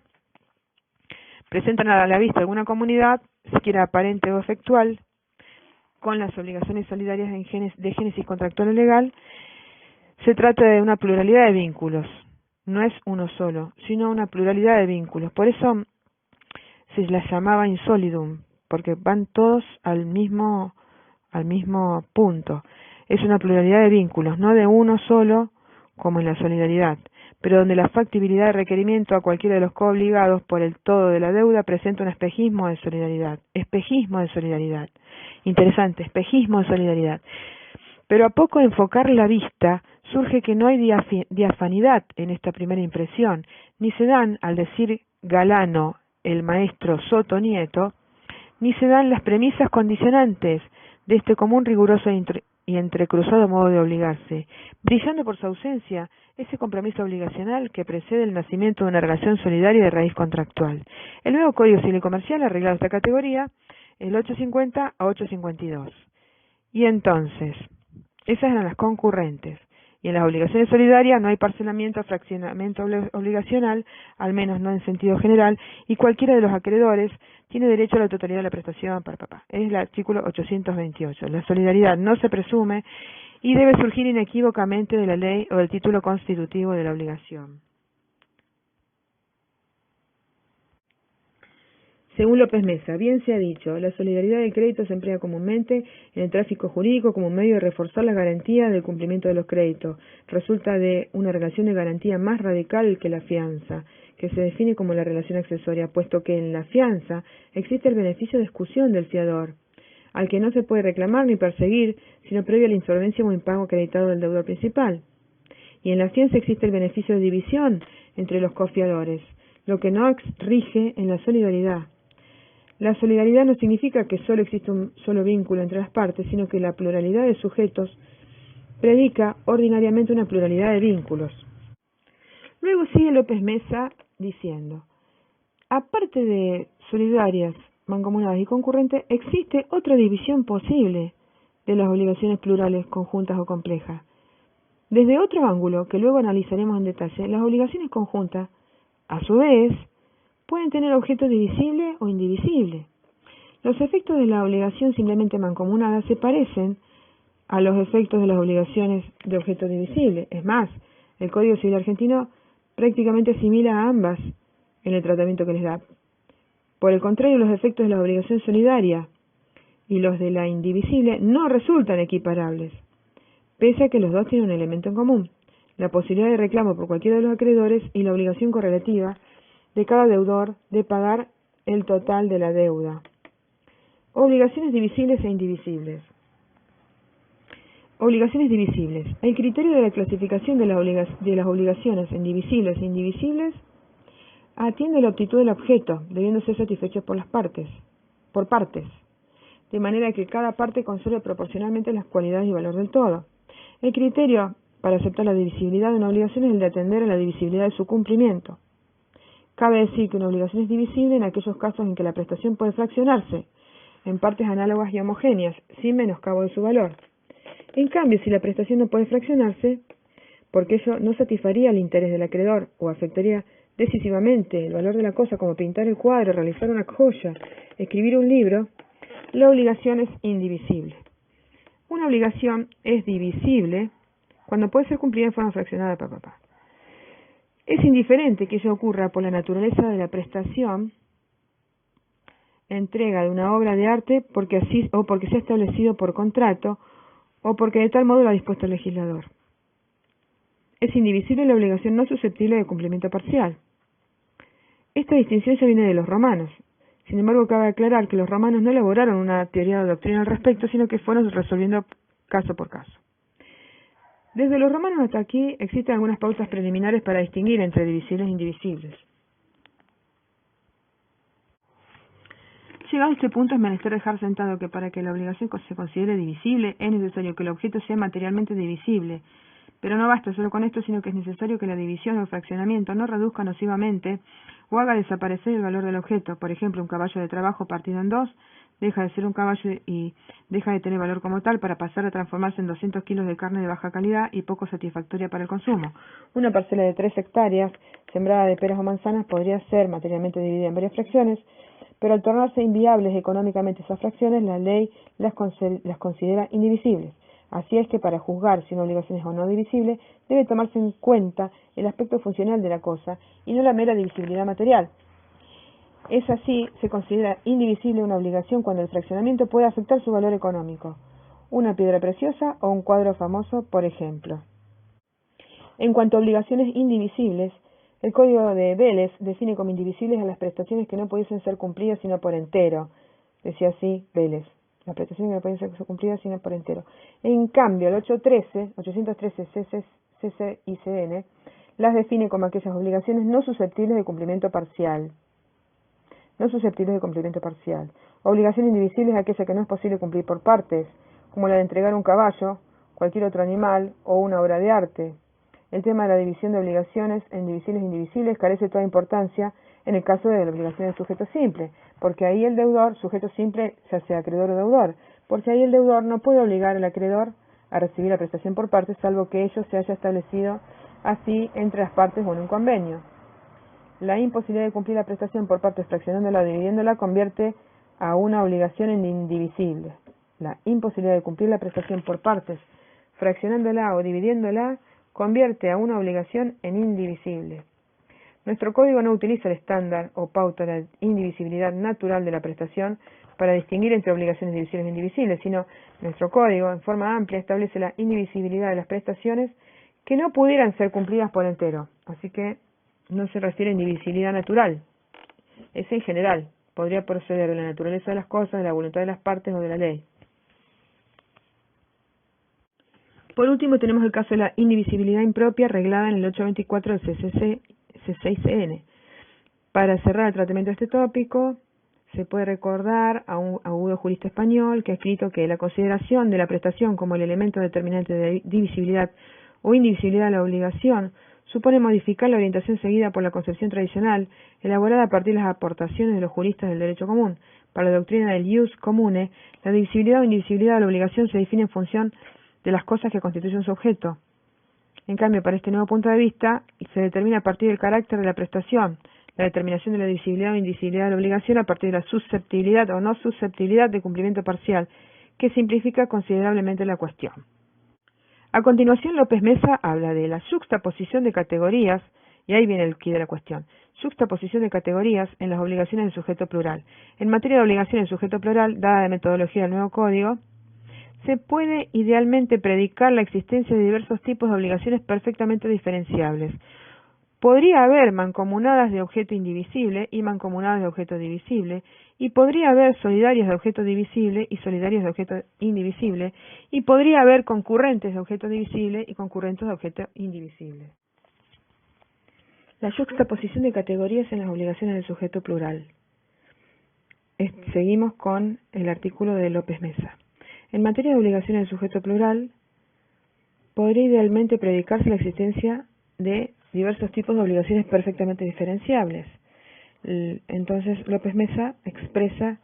presentan a la vista alguna comunidad, siquiera aparente o efectual, con las obligaciones solidarias de génesis contractual o legal. Se trata de una pluralidad de vínculos, no es uno solo, sino una pluralidad de vínculos. Por eso se las llamaba insolidum, porque van todos al mismo punto. Es una pluralidad de vínculos, no de uno solo, como en la solidaridad, pero donde la factibilidad de requerimiento a cualquiera de los coobligados por el todo de la deuda presenta un espejismo de solidaridad. Espejismo de solidaridad. Interesante, espejismo de solidaridad. Pero a poco de enfocar la vista, surge que no hay diafanidad en esta primera impresión, ni se dan, al decir Galano, el maestro Soto Nieto, ni se dan las premisas condicionantes de este común, riguroso y entrecruzado modo de obligarse, brillando por su ausencia ese compromiso obligacional que precede el nacimiento de una relación solidaria de raíz contractual. El nuevo Código Civil y Comercial ha arreglado esta categoría, el 850 a 852. Y entonces, esas eran las concurrentes. Y en las obligaciones solidarias no hay parcelamiento o fraccionamiento obligacional, al menos no en sentido general, y cualquiera de los acreedores tiene derecho a la totalidad de la prestación. Es el artículo 828. La solidaridad no se presume y debe surgir inequívocamente de la ley o del título constitutivo de la obligación. Según López Mesa, bien se ha dicho, la solidaridad del crédito se emplea comúnmente en el tráfico jurídico como un medio de reforzar la garantía del cumplimiento de los créditos. Resulta de una relación de garantía más radical que la fianza, que se define como la relación accesoria, puesto que en la fianza existe el beneficio de excusión del fiador, al que no se puede reclamar ni perseguir, sino previo a la insolvencia o impago acreditado del deudor principal. Y en la fianza existe el beneficio de división entre los cofiadores, lo que no rige en la solidaridad. La solidaridad no significa que solo existe un solo vínculo entre las partes, sino que la pluralidad de sujetos predica ordinariamente una pluralidad de vínculos. Luego sigue López Mesa diciendo, aparte de solidarias, mancomunadas y concurrentes, existe otra división posible de las obligaciones plurales, conjuntas o complejas. Desde otro ángulo, que luego analizaremos en detalle, las obligaciones conjuntas, a su vez, pueden tener objeto divisible o indivisible. Los efectos de la obligación simplemente mancomunada se parecen a los efectos de las obligaciones de objeto divisible. Es más, el Código Civil argentino prácticamente asimila a ambas en el tratamiento que les da. Por el contrario, los efectos de la obligación solidaria y los de la indivisible no resultan equiparables, pese a que los dos tienen un elemento en común, la posibilidad de reclamo por cualquiera de los acreedores y la obligación correlativa de cada deudor de pagar el total de la deuda. Obligaciones divisibles e indivisibles. Obligaciones divisibles. El criterio de la clasificación de las obligaciones en divisibles e indivisibles atiende a la aptitud del objeto, debiendo ser satisfechos por partes, de manera que cada parte conserve proporcionalmente las cualidades y valor del todo. El criterio para aceptar la divisibilidad de una obligación es el de atender a la divisibilidad de su cumplimiento. Cabe decir que una obligación es divisible en aquellos casos en que la prestación puede fraccionarse en partes análogas y homogéneas, sin menoscabo de su valor. En cambio, si la prestación no puede fraccionarse, porque ello no satisfaría el interés del acreedor o afectaría decisivamente el valor de la cosa, como pintar el cuadro, realizar una joya, escribir un libro, la obligación es indivisible. Una obligación es divisible cuando puede ser cumplida en forma fraccionada. Es indiferente que ello ocurra por la naturaleza de la prestación, entrega de una obra de arte, porque se ha establecido por contrato, o porque de tal modo lo ha dispuesto el legislador. Es indivisible la obligación no susceptible de cumplimiento parcial. Esta distinción ya viene de los romanos. Sin embargo, cabe aclarar que los romanos no elaboraron una teoría de doctrina al respecto, sino que fueron resolviendo caso por caso. Desde los romanos hasta aquí existen algunas pautas preliminares para distinguir entre divisibles e indivisibles. Llegado a este punto, es menester dejar sentado que para que la obligación se considere divisible es necesario que el objeto sea materialmente divisible, pero no basta solo con esto, sino que es necesario que la división o fraccionamiento no reduzca nocivamente o haga desaparecer el valor del objeto. Por ejemplo, un caballo de trabajo partido en dos deja de ser un caballo y deja de tener valor como tal para pasar a transformarse en 200 kilos de carne de baja calidad y poco satisfactoria para el consumo. Una parcela de 3 hectáreas sembrada de peras o manzanas podría ser materialmente dividida en varias fracciones, pero al tornarse inviables económicamente esas fracciones, la ley las considera indivisibles. Así es que para juzgar si una obligación es o no divisible, debe tomarse en cuenta el aspecto funcional de la cosa y no la mera divisibilidad material. Es así, se considera indivisible una obligación cuando el fraccionamiento puede afectar su valor económico, una piedra preciosa o un cuadro famoso, por ejemplo. En cuanto a obligaciones indivisibles, el Código de Vélez define como indivisibles a las prestaciones que no pudiesen ser cumplidas sino por entero. Decía así Vélez, las prestaciones que no pueden ser cumplidas sino por entero. En cambio, el 813 CC-ICN las define como aquellas obligaciones no susceptibles de cumplimiento parcial. Obligación indivisible es aquella que no es posible cumplir por partes, como la de entregar un caballo, cualquier otro animal o una obra de arte. El tema de la división de obligaciones en divisibles e indivisibles carece de toda importancia en el caso de la obligación del sujeto simple, porque ahí el deudor, sujeto simple, ya sea acreedor o deudor, porque ahí el deudor no puede obligar al acreedor a recibir la prestación por partes, salvo que ello se haya establecido así entre las partes o en un convenio. La imposibilidad de cumplir la prestación por partes fraccionándola o dividiéndola convierte a una obligación en indivisible. La imposibilidad de cumplir la prestación por partes fraccionándola o dividiéndola convierte a una obligación en indivisible. Nuestro código no utiliza el estándar o pauta de la indivisibilidad natural de la prestación para distinguir entre obligaciones divisibles e indivisibles, sino nuestro código, en forma amplia, establece la indivisibilidad de las prestaciones que no pudieran ser cumplidas por entero. Así que no se refiere a indivisibilidad natural. Es en general. Podría proceder de la naturaleza de las cosas, de la voluntad de las partes o de la ley. Por último, tenemos el caso de la indivisibilidad impropia reglada en el 824 del C6CN. Para cerrar el tratamiento de este tópico, se puede recordar a un agudo jurista español que ha escrito que la consideración de la prestación como el elemento determinante de divisibilidad o indivisibilidad de la obligación supone modificar la orientación seguida por la concepción tradicional, elaborada a partir de las aportaciones de los juristas del derecho común. Para la doctrina del ius comune, la divisibilidad o indivisibilidad de la obligación se define en función de las cosas que constituyen su objeto. En cambio, para este nuevo punto de vista, se determina a partir del carácter de la prestación, la determinación de la divisibilidad o indivisibilidad de la obligación a partir de la susceptibilidad o no susceptibilidad de cumplimiento parcial, que simplifica considerablemente la cuestión. A continuación, López Mesa habla de la yuxtaposición de categorías, y ahí viene el quid de la cuestión, yuxtaposición de categorías en las obligaciones del sujeto plural. En materia de obligaciones del sujeto plural, dada la metodología del nuevo código, se puede idealmente predicar la existencia de diversos tipos de obligaciones perfectamente diferenciables. Podría haber mancomunadas de objeto indivisible y mancomunadas de objeto divisible, y podría haber solidarios de objeto divisible y solidarios de objeto indivisible, y podría haber concurrentes de objeto divisible y concurrentes de objeto indivisible. La yuxtaposición de categorías en las obligaciones del sujeto plural. Seguimos con el artículo de López Mesa. En materia de obligaciones del sujeto plural, podría idealmente predicarse la existencia de diversos tipos de obligaciones perfectamente diferenciables. Entonces, López Mesa expresa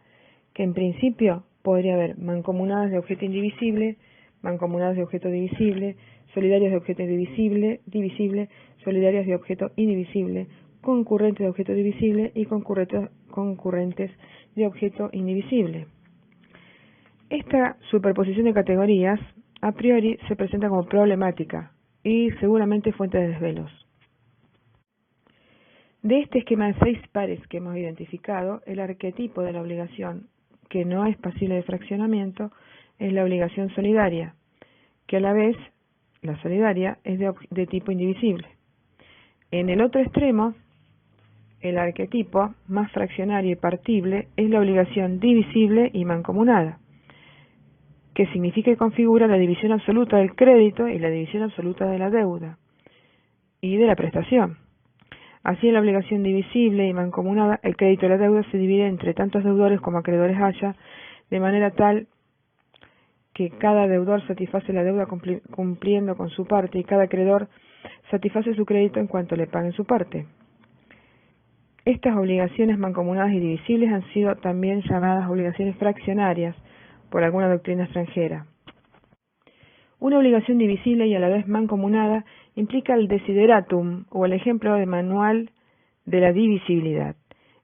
que en principio podría haber mancomunadas de objeto indivisible, mancomunadas de objeto divisible, solidarias de objeto divisible, solidarias de objeto indivisible, concurrentes de objeto divisible y concurrentes de objeto indivisible. Esta superposición de categorías a priori se presenta como problemática y seguramente fuente de desvelos. De este esquema de 6 pares que hemos identificado, el arquetipo de la obligación que no es pasible de fraccionamiento es la obligación solidaria, que a la vez la solidaria es de tipo indivisible. En el otro extremo, el arquetipo más fraccionario y partible es la obligación divisible y mancomunada, que significa y configura la división absoluta del crédito y la división absoluta de la deuda y de la prestación. Así, en la obligación divisible y mancomunada, el crédito y la deuda se divide entre tantos deudores como acreedores haya, de manera tal que cada deudor satisface la deuda cumpliendo con su parte y cada acreedor satisface su crédito en cuanto le paguen su parte. Estas obligaciones mancomunadas y divisibles han sido también llamadas obligaciones fraccionarias por alguna doctrina extranjera. Una obligación divisible y a la vez mancomunada implica el desideratum o el ejemplo de manual de la divisibilidad.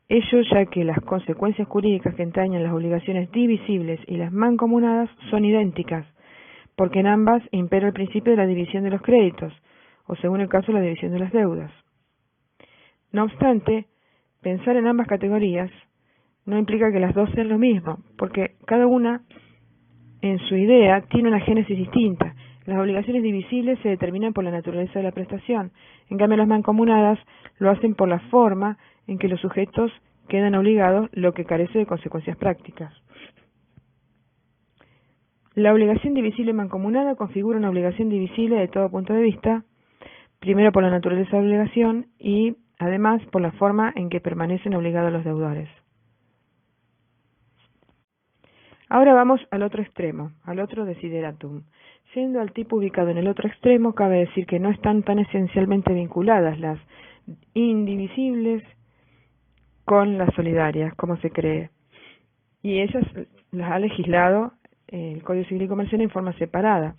Ello ya que las consecuencias jurídicas que entrañan las obligaciones divisibles y las mancomunadas son idénticas, porque en ambas impera el principio de la división de los créditos, o según el caso la división de las deudas. No obstante, pensar en ambas categorías no implica que las dos sean lo mismo, porque cada una en su idea tiene una génesis distinta. Las obligaciones divisibles se determinan por la naturaleza de la prestación, en cambio las mancomunadas lo hacen por la forma en que los sujetos quedan obligados, lo que carece de consecuencias prácticas. La obligación divisible mancomunada configura una obligación divisible de todo punto de vista, primero por la naturaleza de la obligación y además por la forma en que permanecen obligados los deudores. Ahora vamos al otro extremo, al otro desideratum. Siendo al tipo ubicado en el otro extremo, cabe decir que no están tan esencialmente vinculadas las indivisibles con las solidarias, como se cree. Y ellas las ha legislado el Código Civil y Comercial en forma separada.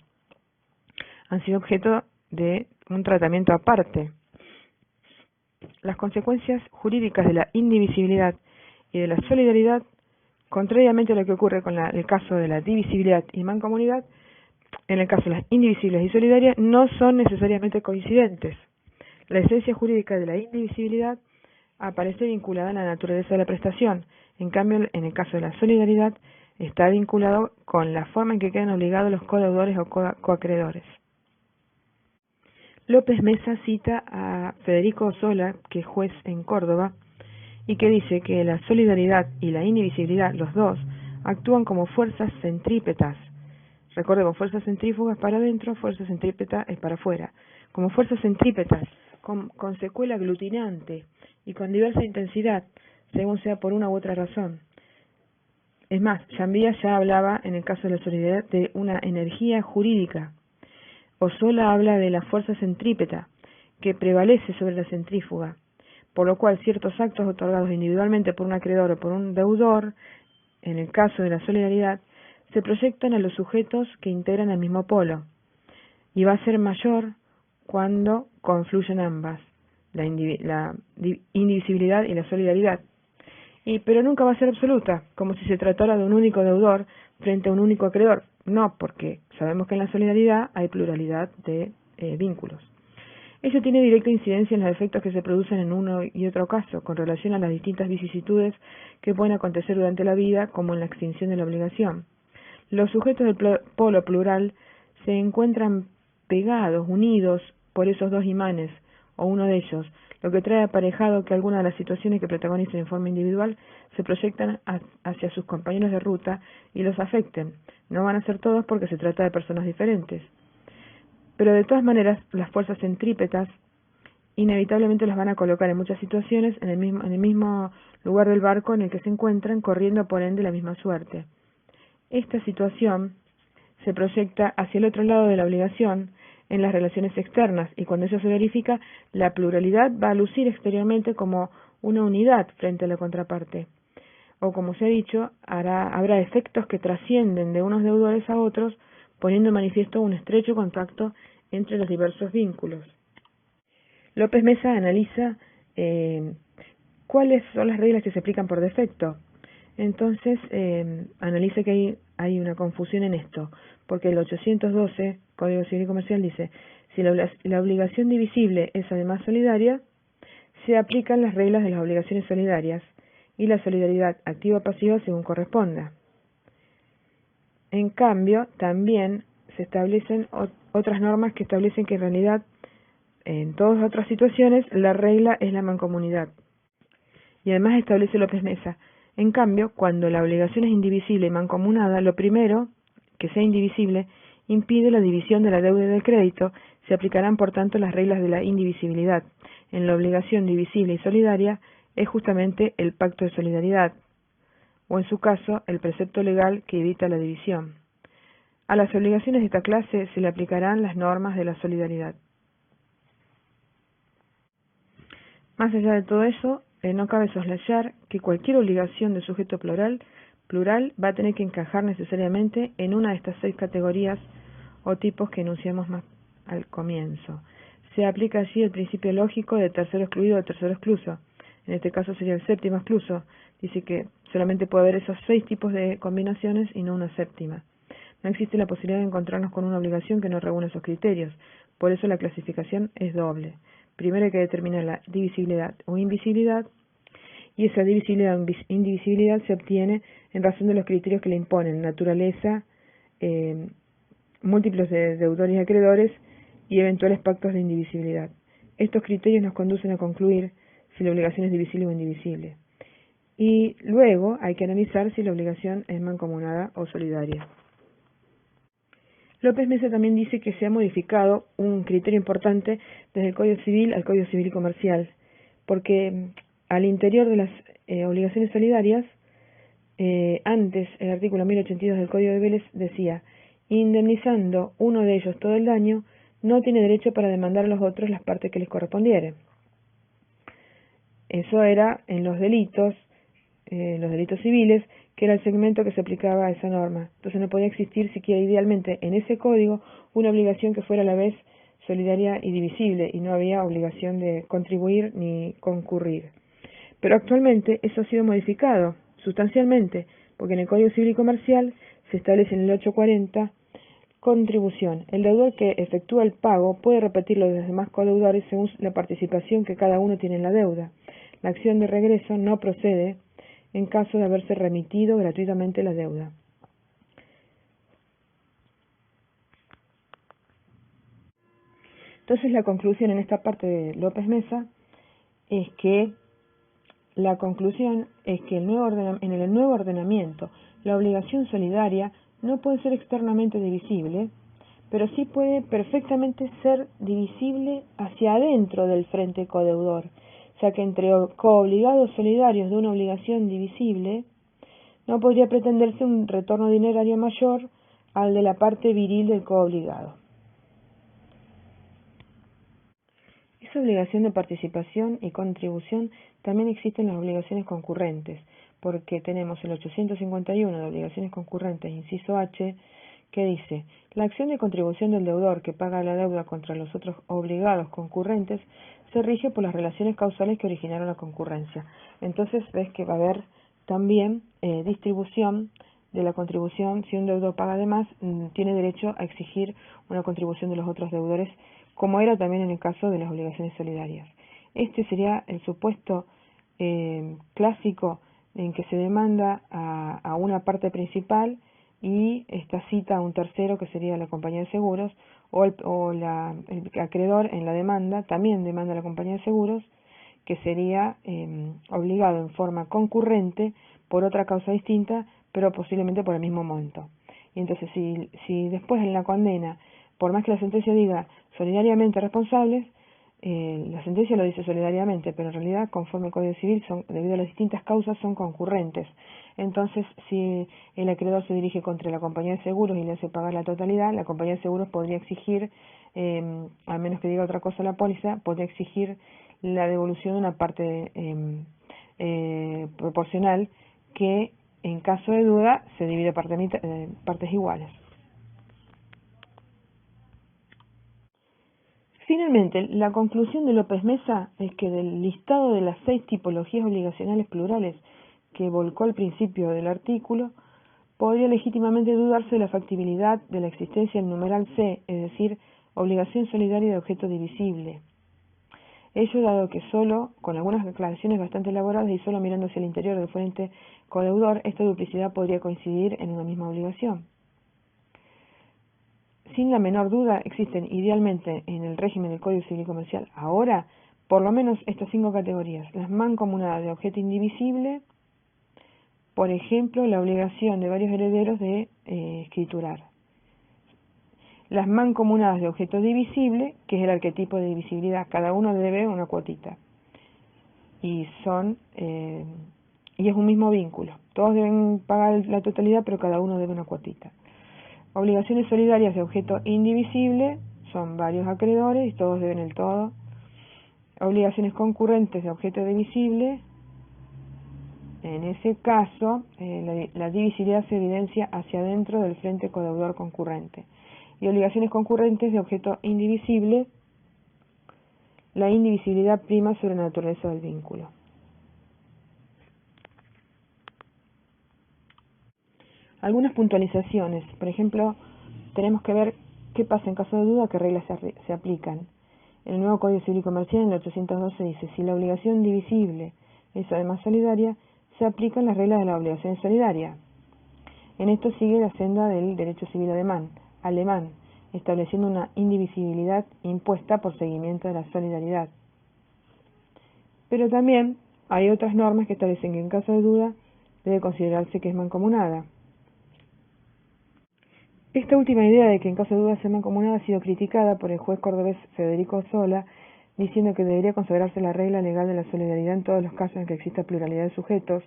Han sido objeto de un tratamiento aparte. Las consecuencias jurídicas de la indivisibilidad y de la solidaridad, contrariamente a lo que ocurre con el caso de la divisibilidad y mancomunidad, en el caso de las indivisibles y solidarias no son necesariamente coincidentes. La esencia jurídica de la indivisibilidad aparece vinculada a la naturaleza de la prestación, en cambio en el caso de la solidaridad está vinculado con la forma en que quedan obligados los codeudores o coacreedores. López Mesa cita a Federico Sola, que es juez en Córdoba, y que dice que la solidaridad y la indivisibilidad, los dos, actúan como fuerzas centrípetas. Recordemos, fuerzas centrífugas para adentro, fuerza centrípeta es para afuera. Como fuerzas centrípetas, con secuela aglutinante y con diversa intensidad, según sea por una u otra razón. Es más, Jambía ya hablaba, en el caso de la solidaridad, de una energía jurídica. Sola habla de la fuerza centrípeta, que prevalece sobre la centrífuga, por lo cual ciertos actos otorgados individualmente por un acreedor o por un deudor, en el caso de la solidaridad, se proyectan a los sujetos que integran el mismo polo, y va a ser mayor cuando confluyen ambas, la indivisibilidad y la solidaridad. Pero nunca va a ser absoluta, como si se tratara de un único deudor frente a un único acreedor. No, porque sabemos que en la solidaridad hay pluralidad de vínculos. Ello tiene directa incidencia en los efectos que se producen en uno y otro caso, con relación a las distintas vicisitudes que pueden acontecer durante la vida, como en la extinción de la obligación. Los sujetos del polo plural se encuentran pegados, unidos por esos dos imanes, o uno de ellos. lo que trae aparejado que algunas de las situaciones que protagonizan en forma individual se proyectan hacia sus compañeros de ruta y los afecten. No van a ser todos porque se trata de personas diferentes. Pero de todas maneras, las fuerzas centrípetas inevitablemente las van a colocar en muchas situaciones en el mismo lugar del barco en el que se encuentran, corriendo por ende la misma suerte. Esta situación se proyecta hacia el otro lado de la obligación en las relaciones externas, y cuando eso se verifica, la pluralidad va a lucir exteriormente como una unidad frente a la contraparte. O como se ha dicho, habrá efectos que trascienden de unos deudores a otros, poniendo en manifiesto un estrecho contacto entre los diversos vínculos. López Mesa analiza cuáles son las reglas que se aplican por defecto. Entonces, analiza que hay una confusión en esto, porque el 812, Código Civil y Comercial, dice: si la obligación divisible es además solidaria, se aplican las reglas de las obligaciones solidarias y la solidaridad activa-pasiva según corresponda. En cambio, también se establecen otras normas que establecen que en realidad, en todas otras situaciones, la regla es la mancomunidad. Y además establece López Mesa: en cambio, cuando la obligación es indivisible y mancomunada, lo primero, que sea indivisible, impide la división de la deuda y del crédito. Se aplicarán, por tanto, las reglas de la indivisibilidad. En la obligación divisible y solidaria es justamente el pacto de solidaridad, o en su caso, el precepto legal que evita la división. A las obligaciones de esta clase se le aplicarán las normas de la solidaridad. Más allá de todo eso, no cabe soslayar que cualquier obligación de sujeto plural va a tener que encajar necesariamente en una de estas 6 categorías o tipos que enunciamos más al comienzo. Se aplica allí el principio lógico de tercero excluido o tercero excluso. En este caso sería el séptimo excluso. Dice que solamente puede haber esos 6 tipos de combinaciones y no una séptima. No existe la posibilidad de encontrarnos con una obligación que no reúna esos criterios. Por eso la clasificación es doble. Primero hay que determinar la divisibilidad o invisibilidad, y esa divisibilidad o indivisibilidad se obtiene en razón de los criterios que le imponen: naturaleza, múltiplos de deudores y acreedores y eventuales pactos de indivisibilidad. Estos criterios nos conducen a concluir si la obligación es divisible o indivisible. Y luego hay que analizar si la obligación es mancomunada o solidaria. López Mesa también dice que se ha modificado un criterio importante desde el Código Civil al Código Civil y Comercial, porque al interior de las obligaciones solidarias, antes el artículo 1082 del Código de Vélez decía: indemnizando uno de ellos todo el daño, no tiene derecho para demandar a los otros las partes que les correspondiere. Eso era en los delitos civiles, que era el segmento que se aplicaba a esa norma. Entonces no podía existir siquiera idealmente en ese código una obligación que fuera a la vez solidaria y divisible, y no había obligación de contribuir ni concurrir. Pero actualmente eso ha sido modificado sustancialmente, porque en el Código Civil y Comercial se establece en el 840 contribución. El deudor que efectúa el pago puede repetirlo de los demás codeudores según la participación que cada uno tiene en la deuda. La acción de regreso no procede en caso de haberse remitido gratuitamente la deuda. Entonces la conclusión en esta parte de López Mesa es que en el nuevo ordenamiento la obligación solidaria no puede ser externamente divisible, pero sí puede perfectamente ser divisible hacia adentro del frente codeudor. O sea que entre coobligados solidarios de una obligación divisible no podría pretenderse un retorno dinerario mayor al de la parte viril del coobligado. Esa obligación de participación y contribución también existe en las obligaciones concurrentes, porque tenemos el 851 de obligaciones concurrentes, inciso H, que dice: la acción de contribución del deudor que paga la deuda contra los otros obligados concurrentes se rige por las relaciones causales que originaron la concurrencia. Entonces ves que va a haber también distribución de la contribución. Si un deudor paga de más, tiene derecho a exigir una contribución de los otros deudores, como era también en el caso de las obligaciones solidarias. Este sería el supuesto clásico en que se demanda a una parte principal y esta cita a un tercero, que sería la compañía de seguros, o el acreedor en la demanda también demanda a la compañía de seguros, que sería obligado en forma concurrente por otra causa distinta, pero posiblemente por el mismo monto. Y entonces, si después en la condena, por más que la sentencia diga solidariamente responsables, la sentencia lo dice solidariamente, pero en realidad, conforme el Código Civil, debido a las distintas causas, son concurrentes. Entonces, si el acreedor se dirige contra la compañía de seguros y le hace pagar la totalidad, la compañía de seguros podría exigir, a menos que diga otra cosa la póliza, podría exigir la devolución de una parte proporcional que, en caso de duda, se divide partes iguales. Finalmente, la conclusión de López Mesa es que del listado de las 6 tipologías obligacionales plurales que volcó al principio del artículo, podría legítimamente dudarse de la factibilidad de la existencia del numeral C, es decir, obligación solidaria de objeto divisible. Ello dado que solo, con algunas aclaraciones bastante elaboradas y solo mirando hacia el interior del fuente codeudor, esta duplicidad podría coincidir en una misma obligación. Sin la menor duda, existen idealmente en el régimen del Código Civil Comercial ahora, por lo menos estas 5 categorías: las mancomunadas de objeto indivisible, por ejemplo, la obligación de varios herederos de escriturar; las mancomunadas de objeto divisible, que es el arquetipo de divisibilidad, cada uno debe una cuotita, y es un mismo vínculo, todos deben pagar la totalidad, pero cada uno debe una cuotita. Obligaciones solidarias de objeto indivisible, son varios acreedores y todos deben el todo. Obligaciones concurrentes de objeto divisible, en ese caso la divisibilidad se evidencia hacia adentro del frente codeudor concurrente. Y obligaciones concurrentes de objeto indivisible, la indivisibilidad prima sobre la naturaleza del vínculo. Algunas puntualizaciones, por ejemplo, tenemos que ver qué pasa en caso de duda, qué reglas se aplican. En el nuevo Código Civil y Comercial, en el 812, dice: si la obligación divisible es además solidaria, se aplican las reglas de la obligación solidaria. En esto sigue la senda del derecho civil alemán, estableciendo una indivisibilidad impuesta por seguimiento de la solidaridad. Pero también hay otras normas que establecen que en caso de duda debe considerarse que es mancomunada. Esta última idea de que en caso de duda sea mancomunada ha sido criticada por el juez cordobés Federico Sola, diciendo que debería consagrarse la regla legal de la solidaridad en todos los casos en que exista pluralidad de sujetos,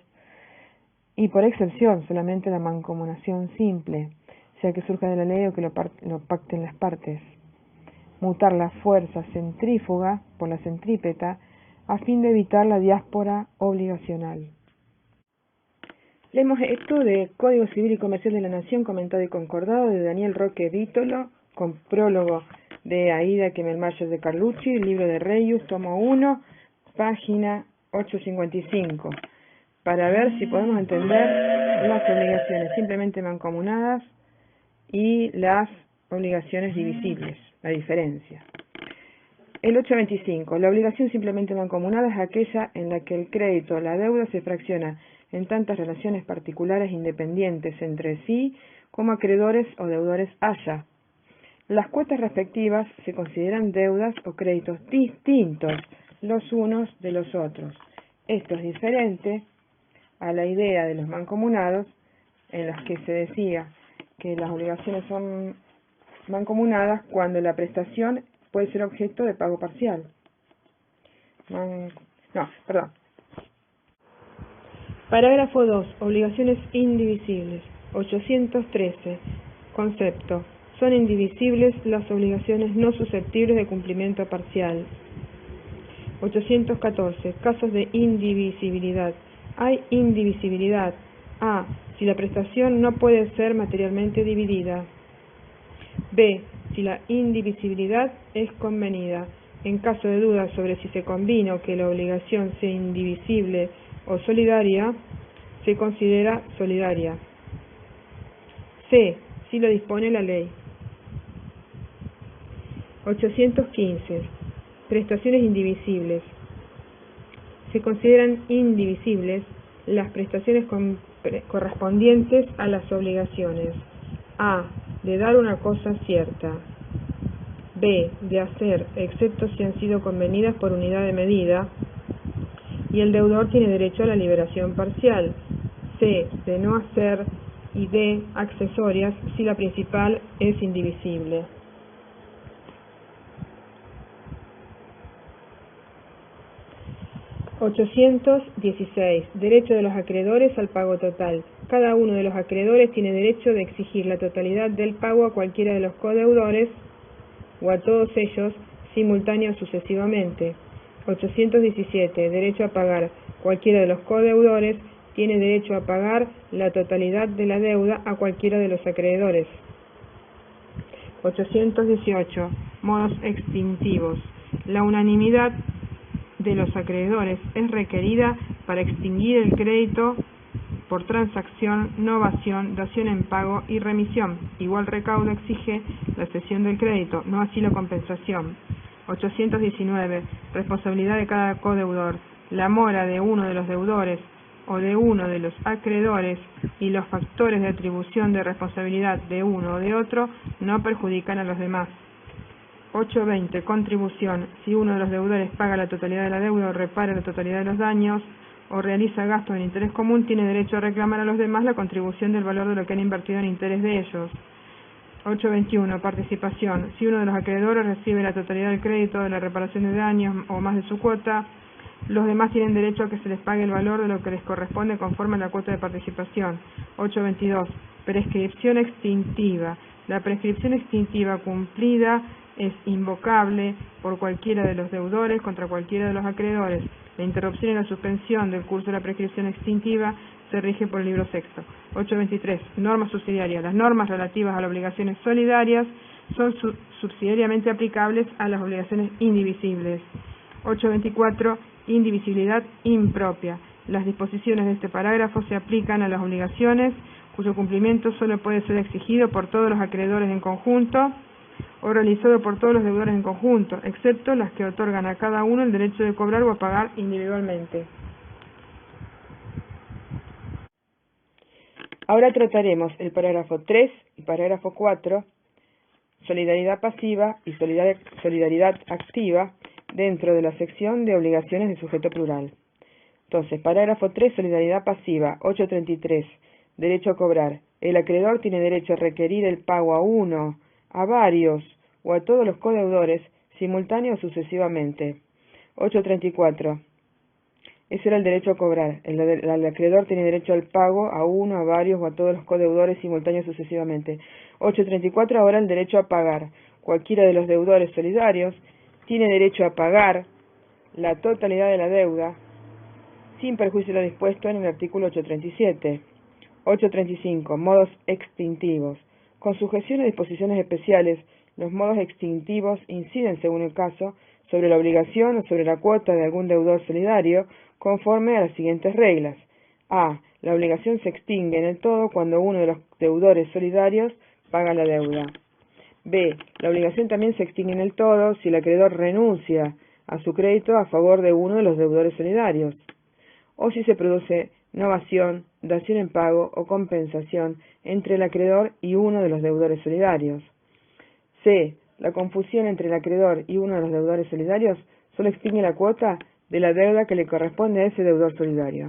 y por excepción solamente la mancomunación simple, sea que surja de la ley o que lo pacten las partes. Mutar la fuerza centrífuga por la centrípeta a fin de evitar la diáspora obligacional. Leemos esto de Código Civil y Comercial de la Nación, comentado y concordado, de Daniel Roque Vítolo, con prólogo de Aida Kemelmayer de Carlucci, libro de Reyes, tomo 1, página 855, para ver si podemos entender las obligaciones simplemente mancomunadas y las obligaciones divisibles, la diferencia. El 825. La obligación simplemente mancomunada es aquella en la que el crédito o la deuda se fracciona en tantas relaciones particulares independientes entre sí como acreedores o deudores haya. Las cuotas respectivas se consideran deudas o créditos distintos los unos de los otros. Esto es diferente a la idea de los mancomunados, en las que se decía que las obligaciones son mancomunadas cuando la prestación puede ser objeto de pago parcial. Parágrafo 2. Obligaciones indivisibles. 813. Concepto. Son indivisibles las obligaciones no susceptibles de cumplimiento parcial. 814. Casos de indivisibilidad. Hay indivisibilidad: a. si la prestación no puede ser materialmente dividida; b. si la indivisibilidad es convenida. En caso de duda sobre si se convino que la obligación sea indivisible o solidaria, se considera solidaria. C. Si lo dispone la ley. 815. Prestaciones indivisibles. Se consideran indivisibles las prestaciones correspondientes a las obligaciones: a. de dar una cosa cierta; b. de hacer, excepto si han sido convenidas por unidad de medida; y el deudor tiene derecho a la liberación parcial. C. De no hacer y D. accesorias si la principal es indivisible. (816) Derecho de los acreedores al pago total. Cada uno de los acreedores tiene derecho de exigir la totalidad del pago a cualquiera de los codeudores o a todos ellos simultáneo o sucesivamente. 817. Derecho a pagar. Cualquiera de los codeudores tiene derecho a pagar la totalidad de la deuda a cualquiera de los acreedores. 818. Modos extintivos. La unanimidad de los acreedores es requerida para extinguir el crédito por transacción, novación, dación en pago y remisión. Igual recaudo exige la cesión del crédito, no así la compensación. 819. Responsabilidad de cada codeudor. La mora de uno de los deudores o de uno de los acreedores y los factores de atribución de responsabilidad de uno o de otro no perjudican a los demás. 820. Contribución. Si uno de los deudores paga la totalidad de la deuda o repara la totalidad de los daños o realiza gastos en interés común, tiene derecho a reclamar a los demás la contribución del valor de lo que han invertido en interés de ellos. 821. Participación. Si uno de los acreedores recibe la totalidad del crédito de la reparación de daños o más de su cuota, los demás tienen derecho a que se les pague el valor de lo que les corresponde conforme a la cuota de participación. 822. Prescripción extintiva. La prescripción extintiva cumplida es invocable por cualquiera de los deudores contra cualquiera de los acreedores. La interrupción y la suspensión del curso de la prescripción extintiva se rige por el libro sexto. 823. Normas subsidiarias. Las normas relativas a las obligaciones solidarias son subsidiariamente aplicables a las obligaciones indivisibles. 824. Indivisibilidad impropia. Las disposiciones de este parágrafo se aplican a las obligaciones cuyo cumplimiento solo puede ser exigido por todos los acreedores en conjunto o realizado por todos los deudores en conjunto, excepto las que otorgan a cada uno el derecho de cobrar o a pagar individualmente. Ahora trataremos el parágrafo 3 y parágrafo 4, solidaridad pasiva y solidaridad activa, dentro de la sección de obligaciones de sujeto plural. Entonces, parágrafo 3, solidaridad pasiva. 833, derecho a cobrar. El acreedor tiene derecho a requerir el pago a uno, a varios o a todos los codeudores, simultáneo o sucesivamente. 834. Ese era el derecho a cobrar. El acreedor tiene derecho al pago a uno, a varios o a todos los codeudores, simultáneo o sucesivamente. 834. Ahora el derecho a pagar. Cualquiera de los deudores solidarios tiene derecho a pagar la totalidad de la deuda sin perjuicio de lo dispuesto en el artículo 837. 835. Modos extintivos. Con sujeción a disposiciones especiales, los modos extintivos inciden, según el caso, sobre la obligación o sobre la cuota de algún deudor solidario, conforme a las siguientes reglas. A. La obligación se extingue en el todo cuando uno de los deudores solidarios paga la deuda. B. La obligación también se extingue en el todo si el acreedor renuncia a su crédito a favor de uno de los deudores solidarios, o si se produce novación, dación en pago o compensación entre el acreedor y uno de los deudores solidarios. C. La confusión entre el acreedor y uno de los deudores solidarios solo extingue la cuota de la deuda que le corresponde a ese deudor solidario.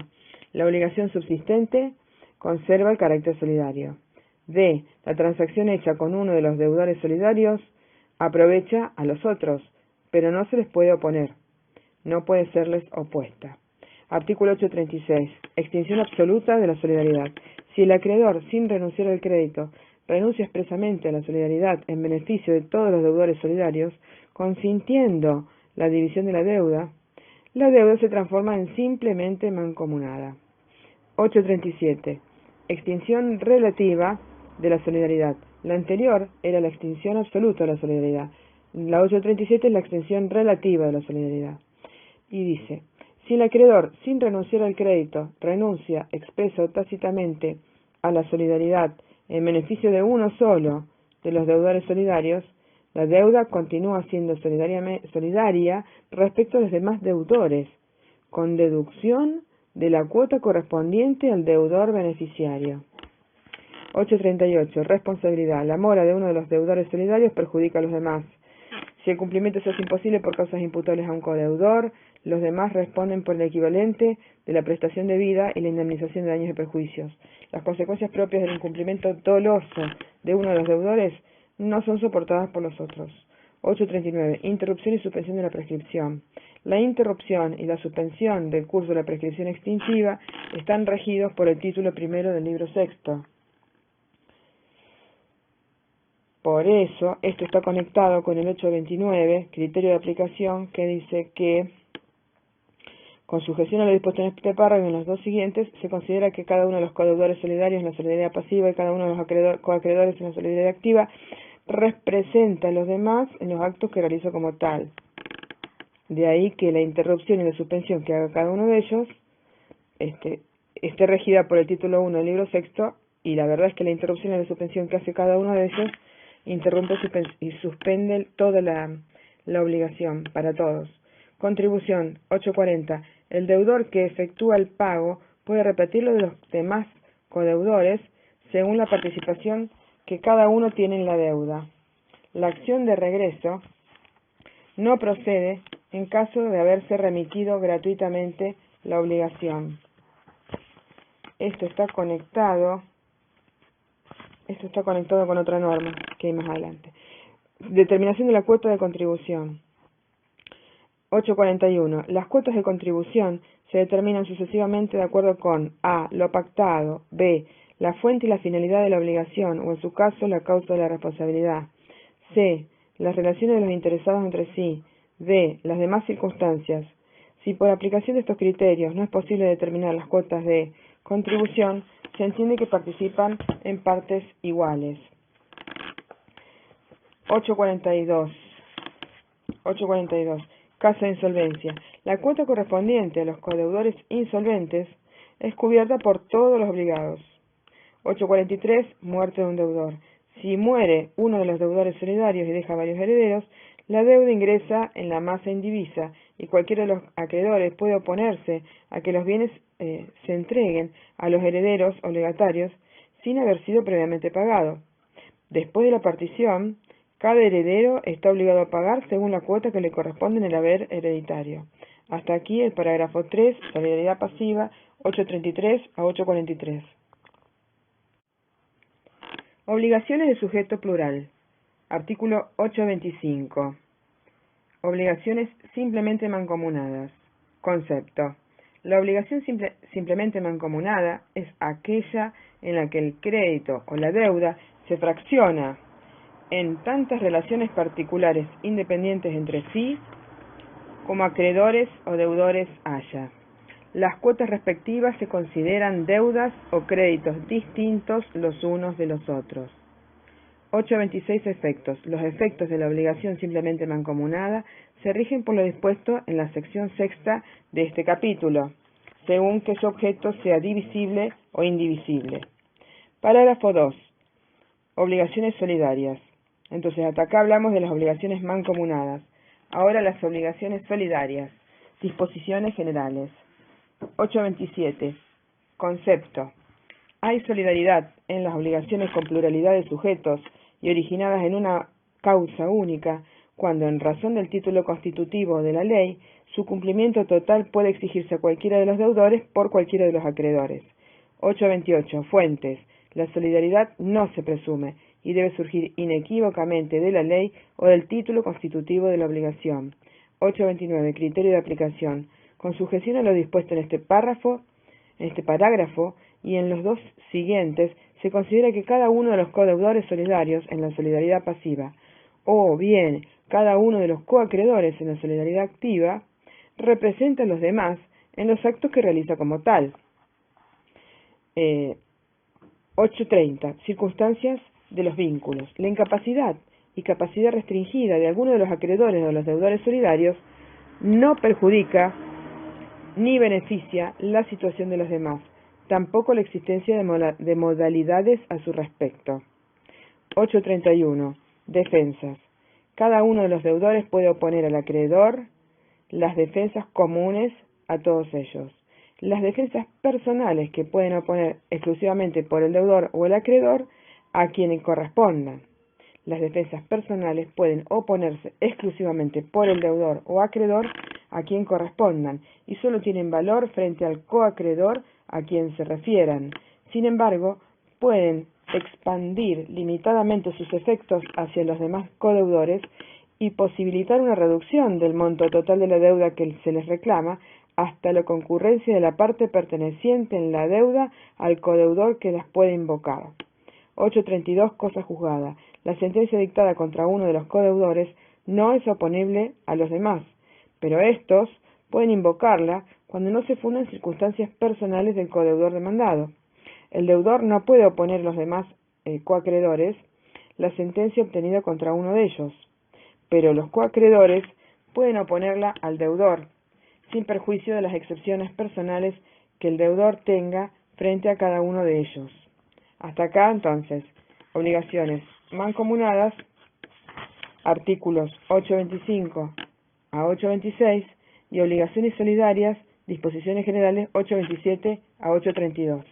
La obligación subsistente conserva el carácter solidario. D. La transacción hecha con uno de los deudores solidarios aprovecha a los otros, pero no se les puede oponer. No puede serles opuesta. Artículo 836. Extinción absoluta de la solidaridad. Si el acreedor, sin renunciar al crédito, renuncia expresamente a la solidaridad en beneficio de todos los deudores solidarios, consintiendo la división de la deuda se transforma en simplemente mancomunada. 837. Extinción relativa de la solidaridad. La anterior era la extinción absoluta de la solidaridad. La 837 es la extinción relativa de la solidaridad. Y dice: si el acreedor, sin renunciar al crédito, renuncia expresa o tácitamente a la solidaridad en beneficio de uno solo de los deudores solidarios, la deuda continúa siendo solidaria respecto a los demás deudores, con deducción de la cuota correspondiente al deudor beneficiario. 838. Responsabilidad. La mora de uno de los deudores solidarios perjudica a los demás. Si el cumplimiento se hace imposible por causas imputables a un codeudor, Los demás responden por el equivalente de la prestación debida y la indemnización de daños y perjuicios. Las consecuencias propias del incumplimiento doloso de uno de los deudores no son soportadas por los otros. 839. Interrupción y suspensión de la prescripción. La interrupción y la suspensión del curso de la prescripción extintiva están regidos por el título primero del libro sexto. Por eso, esto está conectado con el 829, criterio de aplicación, que dice que, con sujeción a lo dispuesto en este párrafo y en los dos siguientes, se considera que cada uno de los codeudores solidarios en la solidaridad pasiva y cada uno de los coacreedores en la solidaridad activa representa a los demás en los actos que realiza como tal. De ahí que la interrupción y la suspensión que haga cada uno de ellos esté regida por el título 1 del libro sexto, y la verdad es que la interrupción y la suspensión que hace cada uno de ellos interrumpe y suspende toda la obligación para todos. Contribución 840. El deudor que efectúa el pago puede repetirlo de los demás codeudores según la participación que cada uno tiene en la deuda. La acción de regreso no procede en caso de haberse remitido gratuitamente la obligación. Esto está conectado con otra norma que hay más adelante. Determinación de la cuota de contribución. 841. Las cuotas de contribución se determinan sucesivamente de acuerdo con a. Lo pactado, b. La fuente y la finalidad de la obligación, o en su caso, la causa de la responsabilidad, c. Las relaciones de los interesados entre sí, d. Las demás circunstancias. Si por aplicación de estos criterios no es posible determinar las cuotas de contribución, se entiende que participan en partes iguales. 842. Caso de insolvencia. La cuota correspondiente a los codeudores insolventes es cubierta por todos los obligados. 843. Muerte de un deudor. Si muere uno de los deudores solidarios y deja varios herederos, la deuda ingresa en la masa indivisa y cualquiera de los acreedores puede oponerse a que los bienes se entreguen a los herederos o legatarios sin haber sido previamente pagado. Después de la partición, cada heredero está obligado a pagar según la cuota que le corresponde en el haber hereditario. Hasta aquí el parágrafo 3, solidaridad pasiva, 833 a 843. Obligaciones de sujeto plural. Artículo 825. Obligaciones simplemente mancomunadas. Concepto. La obligación simplemente mancomunada es aquella en la que el crédito o la deuda se fracciona en tantas relaciones particulares independientes entre sí como acreedores o deudores haya. Las cuotas respectivas se consideran deudas o créditos distintos los unos de los otros. 826 efectos. Los efectos de la obligación simplemente mancomunada se rigen por lo dispuesto en la sección sexta de este capítulo, según que su objeto sea divisible o indivisible. Parágrafo 2. Obligaciones solidarias. Entonces, hasta acá hablamos de las obligaciones mancomunadas. Ahora las obligaciones solidarias. Disposiciones generales. 827. Concepto. Hay solidaridad en las obligaciones con pluralidad de sujetos y originadas en una causa única, cuando en razón del título constitutivo de la ley, su cumplimiento total puede exigirse a cualquiera de los deudores por cualquiera de los acreedores. 828. Fuentes. La solidaridad no se presume y debe surgir inequívocamente de la ley o del título constitutivo de la obligación. 829. Criterio de aplicación. Con sujeción a lo dispuesto en este parágrafo y en los dos siguientes, se considera que cada uno de los codeudores solidarios en la solidaridad pasiva, o bien cada uno de los coacreedores en la solidaridad activa, representa a los demás en los actos que realiza como tal. 830. Circunstancias de los vínculos. La incapacidad y capacidad restringida de alguno de los acreedores o de los deudores solidarios no perjudica ni beneficia la situación de los demás, tampoco la existencia de modalidades a su respecto. 831. Defensas. Cada uno de los deudores puede oponer al acreedor las defensas comunes a todos ellos. Las defensas personales que pueden oponer exclusivamente por el deudor o el acreedor a quienes correspondan. Las defensas personales pueden oponerse exclusivamente por el deudor o acreedor a quien correspondan y solo tienen valor frente al coacreedor a quien se refieran. Sin embargo, pueden expandir limitadamente sus efectos hacia los demás codeudores y posibilitar una reducción del monto total de la deuda que se les reclama hasta la concurrencia de la parte perteneciente en la deuda al codeudor que las puede invocar. 832. Cosa juzgada. La sentencia dictada contra uno de los codeudores no es oponible a los demás, pero estos pueden invocarla cuando no se fundan circunstancias personales del codeudor demandado. El deudor no puede oponer a los demás coacreedores la sentencia obtenida contra uno de ellos, pero los coacreedores pueden oponerla al deudor, sin perjuicio de las excepciones personales que el deudor tenga frente a cada uno de ellos. Hasta acá, entonces, obligaciones mancomunadas, artículos 825 a 826, y obligaciones solidarias, disposiciones generales 827 a 832.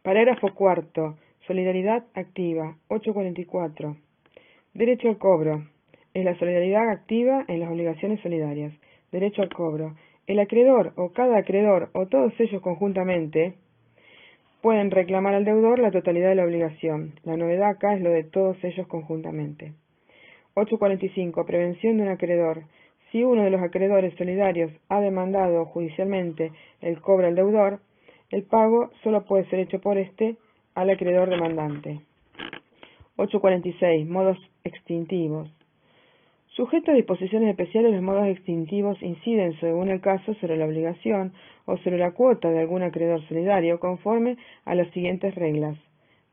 Parágrafo cuarto. Solidaridad activa. 844. Derecho al cobro. Es la solidaridad activa en las obligaciones solidarias. Derecho al cobro. El acreedor o cada acreedor o todos ellos conjuntamente pueden reclamar al deudor la totalidad de la obligación. La novedad acá es lo de todos ellos conjuntamente. 845. Prevención de un acreedor. Si uno de los acreedores solidarios ha demandado judicialmente el cobro al deudor, el pago solo puede ser hecho por éste al acreedor demandante. 846. Modos extintivos. Sujeto a disposiciones especiales, los modos extintivos inciden, según el caso, sobre la obligación o sobre la cuota de algún acreedor solidario, conforme a las siguientes reglas.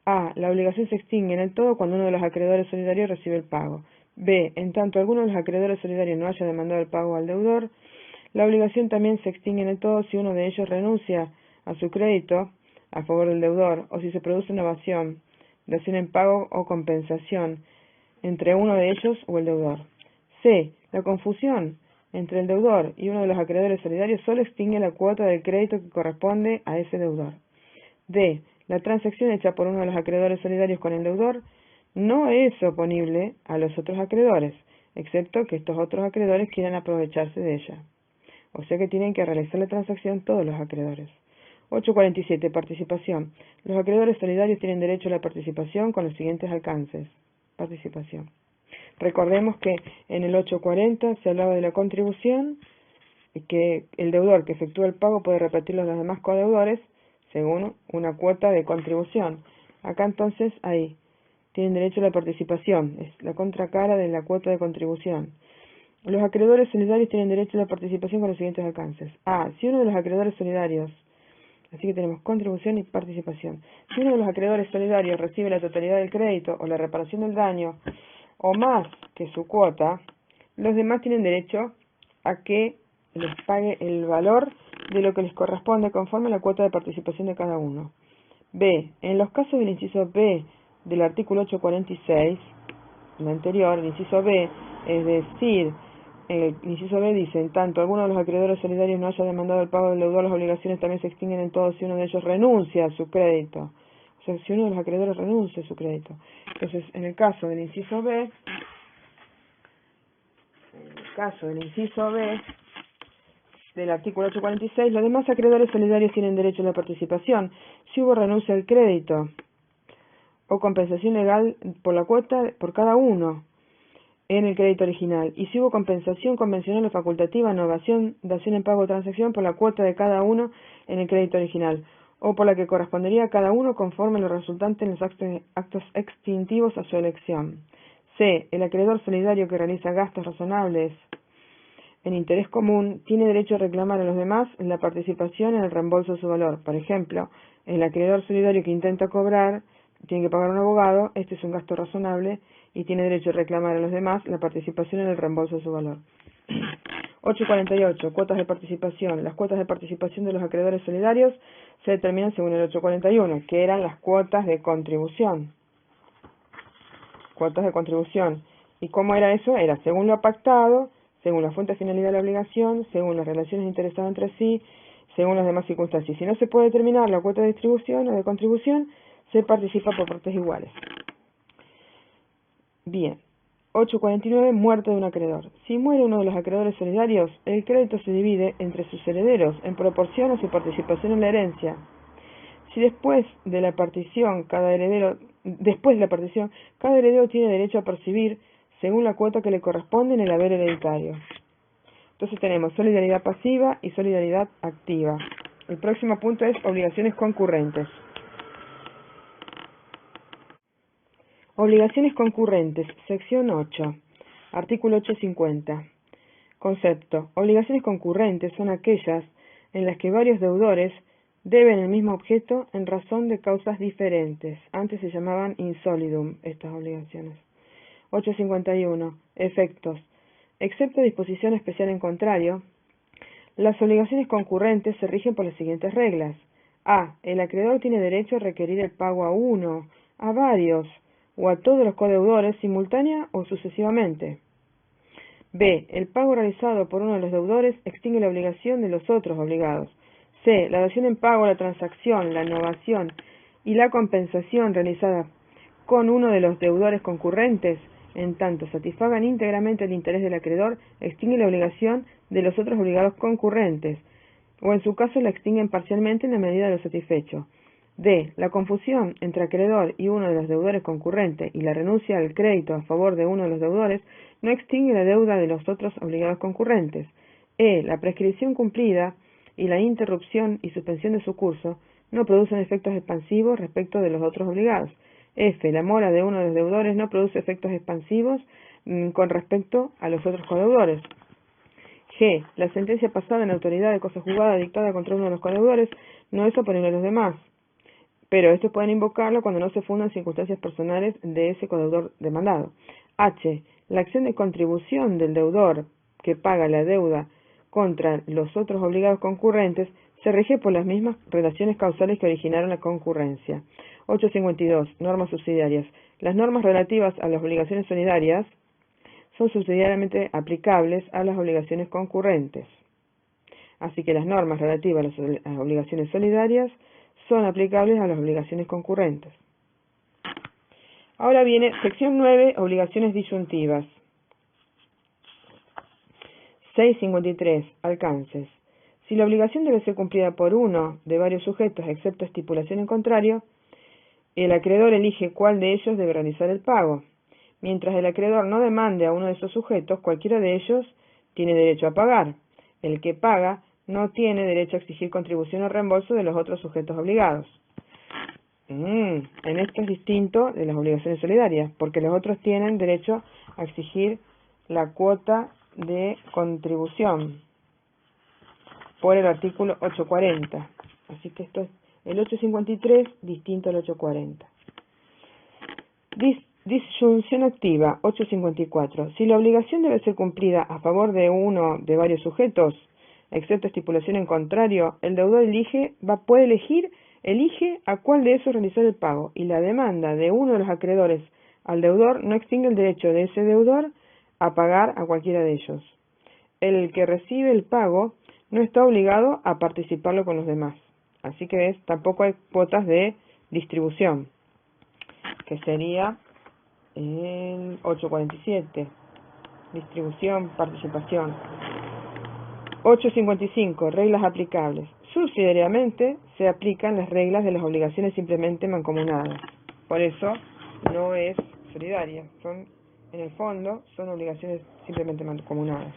A. La obligación se extingue en el todo cuando uno de los acreedores solidarios recibe el pago. B. En tanto alguno de los acreedores solidarios no haya demandado el pago al deudor, la obligación también se extingue en el todo si uno de ellos renuncia a su crédito a favor del deudor, o si se produce una dación en pago o compensación entre uno de ellos o el deudor. C. La confusión entre el deudor y uno de los acreedores solidarios solo extingue la cuota del crédito que corresponde a ese deudor. D. La transacción hecha por uno de los acreedores solidarios con el deudor no es oponible a los otros acreedores, excepto que estos otros acreedores quieran aprovecharse de ella. O sea que tienen que realizar la transacción todos los acreedores. 847. Participación. Los acreedores solidarios tienen derecho a la participación con los siguientes alcances. Participación. Recordemos que en el 840 se hablaba de la contribución, que el deudor que efectúa el pago puede repetirlo a los demás codeudores según una cuota de contribución. Acá entonces ahí tienen derecho a la participación, es la contracara de la cuota de contribución. Los acreedores solidarios tienen derecho a la participación con los siguientes alcances. A. Si uno de los acreedores solidarios, así que tenemos contribución y participación. Si uno de los acreedores solidarios recibe la totalidad del crédito o la reparación del daño o más que su cuota, los demás tienen derecho a que les pague el valor de lo que les corresponde conforme a la cuota de participación de cada uno. B. En los casos del inciso B del artículo 846, el anterior, el inciso B, es decir, el inciso B dice, en tanto alguno de los acreedores solidarios no haya demandado el pago del deudor, las obligaciones también se extinguen en todo si uno de ellos renuncia a su crédito. O sea, si uno de los acreedores renuncia a su crédito. Entonces, en el caso del inciso B, del artículo 846, los demás acreedores solidarios tienen derecho a la participación si hubo renuncia al crédito o compensación legal por la cuota por cada uno en el crédito original, y si hubo compensación convencional o facultativa, dación en pago o transacción por la cuota de cada uno en el crédito original, o por la que correspondería a cada uno conforme lo resultante en los actos extintivos a su elección. C. El acreedor solidario que realiza gastos razonables en interés común tiene derecho a reclamar a los demás la participación en el reembolso de su valor. Por ejemplo, el acreedor solidario que intenta cobrar tiene que pagar a un abogado, este es un gasto razonable y tiene derecho a reclamar a los demás la participación en el reembolso de su valor. 848. Cuotas de participación. Las cuotas de participación de los acreedores solidarios se determinan según el 841, que eran las cuotas de contribución. Cuotas de contribución. ¿Y cómo era eso? Era según lo pactado, según la fuente finalidad de la obligación, según las relaciones interesadas entre sí, según las demás circunstancias. Si no se puede determinar la cuota de distribución o de contribución, se participa por partes iguales. Bien, 849. Muerte de un acreedor. Si muere uno de los acreedores solidarios, el crédito se divide entre sus herederos en proporción a su participación en la herencia. Si después de la partición cada heredero tiene derecho a percibir según la cuota que le corresponde en el haber hereditario. Entonces tenemos solidaridad pasiva y solidaridad activa. El próximo punto es obligaciones concurrentes. Obligaciones concurrentes, sección 8, artículo 850. Concepto. Obligaciones concurrentes son aquellas en las que varios deudores deben el mismo objeto en razón de causas diferentes. Antes se llamaban insolidum estas obligaciones. 851. Efectos. Excepto disposición especial en contrario, las obligaciones concurrentes se rigen por las siguientes reglas. A. El acreedor tiene derecho a requerir el pago a uno, a varios o a todos los codeudores simultánea o sucesivamente. B. El pago realizado por uno de los deudores extingue la obligación de los otros obligados. C. La dación en pago, la transacción, la innovación y la compensación realizada con uno de los deudores concurrentes, en tanto satisfagan íntegramente el interés del acreedor, extingue la obligación de los otros obligados concurrentes, o en su caso la extinguen parcialmente en la medida de lo satisfecho. D. La confusión entre acreedor y uno de los deudores concurrentes y la renuncia al crédito a favor de uno de los deudores no extingue la deuda de los otros obligados concurrentes. E. La prescripción cumplida y la interrupción y suspensión de su curso no producen efectos expansivos respecto de los otros obligados. F. La mora de uno de los deudores no produce efectos expansivos con respecto a los otros codeudores. G. La sentencia pasada en autoridad de cosa juzgada dictada contra uno de los codeudores no es oponible a los demás, pero estos pueden invocarlo cuando no se fundan circunstancias personales de ese codeudor demandado. H. La acción de contribución del deudor que paga la deuda contra los otros obligados concurrentes se rige por las mismas relaciones causales que originaron la concurrencia. 852. Normas subsidiarias. Las normas relativas a las obligaciones solidarias son subsidiariamente aplicables a las obligaciones concurrentes. Así que las normas relativas a las obligaciones solidarias son aplicables a las obligaciones concurrentes. Ahora viene sección 9, obligaciones disyuntivas. 653. Alcances. Si la obligación debe ser cumplida por uno de varios sujetos, excepto estipulación en contrario, el acreedor elige cuál de ellos debe realizar el pago. Mientras el acreedor no demande a uno de esos sujetos, cualquiera de ellos tiene derecho a pagar. El que paga no tiene derecho a exigir contribución o reembolso de los otros sujetos obligados. En esto es distinto de las obligaciones solidarias, porque los otros tienen derecho a exigir la cuota de contribución por el artículo 840. Así que esto es el 853 distinto al 840. Disyunción activa, 854. Si la obligación debe ser cumplida a favor de uno de varios sujetos, excepto estipulación en contrario, el deudor elige a cuál de esos realizar el pago, y la demanda de uno de los acreedores al deudor no extingue el derecho de ese deudor a pagar a cualquiera de ellos. El que recibe el pago no está obligado a participarlo con los demás. Así que tampoco hay cuotas de distribución, que sería el 847. Distribución, participación. 855. Reglas aplicables. Subsidiariamente se aplican las reglas de las obligaciones simplemente mancomunadas. Por eso no es solidaria. En el fondo son obligaciones simplemente mancomunadas.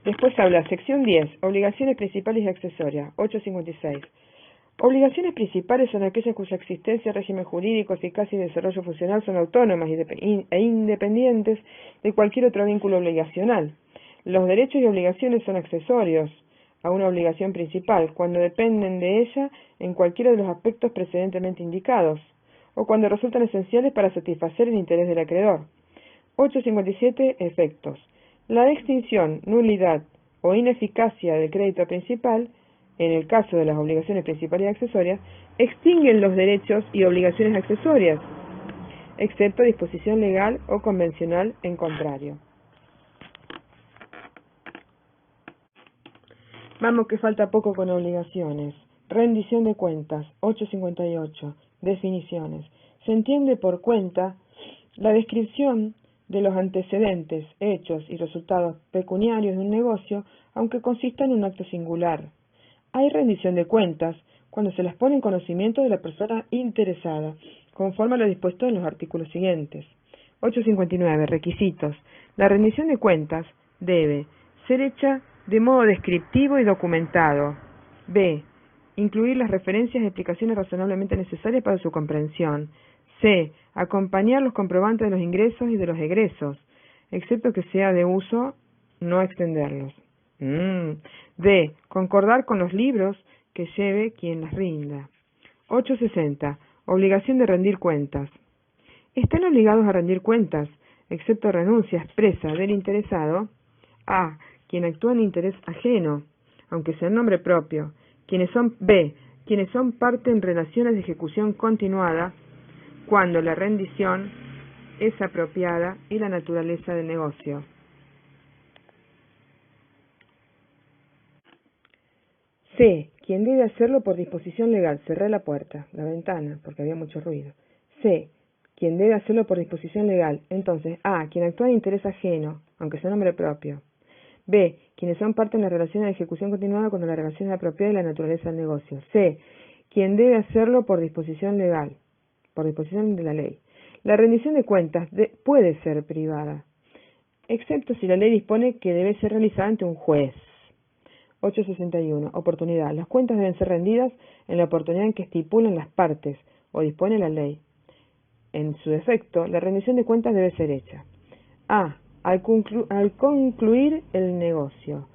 Después habla sección 10. Obligaciones principales y accesorias. 856. Obligaciones principales son aquellas cuya existencia, régimen jurídico, eficacia y desarrollo funcional son autónomas e independientes de cualquier otro vínculo obligacional. Los derechos y obligaciones son accesorios a una obligación principal cuando dependen de ella en cualquiera de los aspectos precedentemente indicados, o cuando resultan esenciales para satisfacer el interés del acreedor. 857. Efectos. La extinción, nulidad o ineficacia del crédito principal, en el caso de las obligaciones principales y accesorias, extinguen los derechos y obligaciones accesorias, excepto disposición legal o convencional en contrario. Vamos que falta poco con obligaciones. Rendición de cuentas, 858. Definiciones. Se entiende por cuenta la descripción de los antecedentes, hechos y resultados pecuniarios de un negocio, aunque consista en un acto singular. Hay rendición de cuentas cuando se las pone en conocimiento de la persona interesada, conforme a lo dispuesto en los artículos siguientes. 859. Requisitos. La rendición de cuentas debe ser hecha de modo descriptivo y documentado. B. Incluir las referencias y explicaciones razonablemente necesarias para su comprensión. C. Acompañar los comprobantes de los ingresos y de los egresos, excepto que sea de uso, no extenderlos. D. Concordar con los libros que lleve quien las rinda. 860. Obligación de rendir cuentas. Están obligados a rendir cuentas, excepto renuncia expresa del interesado, a. Quien actúa en interés ajeno, aunque sea en nombre propio, B. Quienes son parte en relaciones de ejecución continuada, cuando la rendición es apropiada y la naturaleza del negocio. C. Quien debe hacerlo por disposición legal. Cerré la puerta, la ventana, porque había mucho ruido. C. Quien debe hacerlo por disposición legal. Entonces, A. Quien actúa en interés ajeno, aunque sea nombre propio. B. Quienes son parte en la relación de ejecución continuada cuando la relación es apropiada y la naturaleza del negocio. C. Quien debe hacerlo por disposición legal, por disposición de la ley. La rendición de cuentas puede ser privada, excepto si la ley dispone que debe ser realizada ante un juez. 861. Oportunidad. Las cuentas deben ser rendidas en la oportunidad en que estipulan las partes o dispone la ley. En su defecto, la rendición de cuentas debe ser hecha. A. Al concluir el negocio.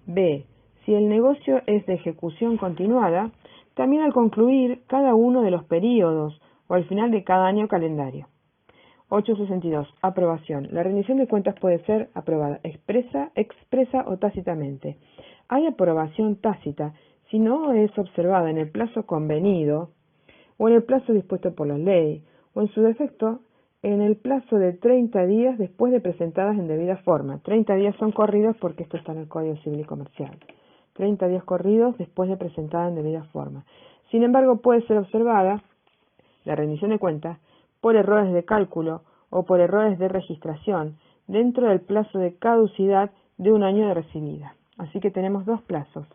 B. Si el negocio es de ejecución continuada, también al concluir cada uno de los períodos o al final de cada año calendario. 862. Aprobación. La rendición de cuentas puede ser aprobada expresa o tácitamente. Hay aprobación tácita si no es observada en el plazo convenido o en el plazo dispuesto por la ley o en su defecto en el plazo de 30 días después de presentadas en debida forma. 30 días son corridos porque esto está en el Código Civil y Comercial. 30 días corridos después de presentada en debida forma. Sin embargo, puede ser observada la rendición de cuentas por errores de cálculo o por errores de registración dentro del plazo de caducidad de un año de recibida. Así que tenemos dos plazos.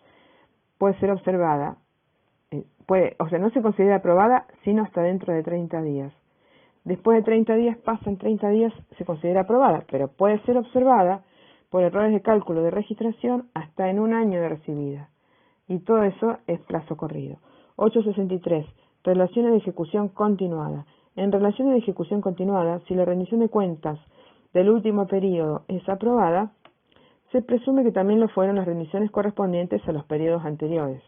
Puede ser observada, no se considera aprobada sino hasta dentro de 30 días. Después de 30 días, pasan 30 días, se considera aprobada, pero puede ser observada por errores de cálculo de registración hasta en un año de recibida. Y todo eso es plazo corrido. 863. Relaciones de ejecución continuada. En relaciones de ejecución continuada, si la rendición de cuentas del último periodo es aprobada, se presume que también lo fueron las rendiciones correspondientes a los periodos anteriores.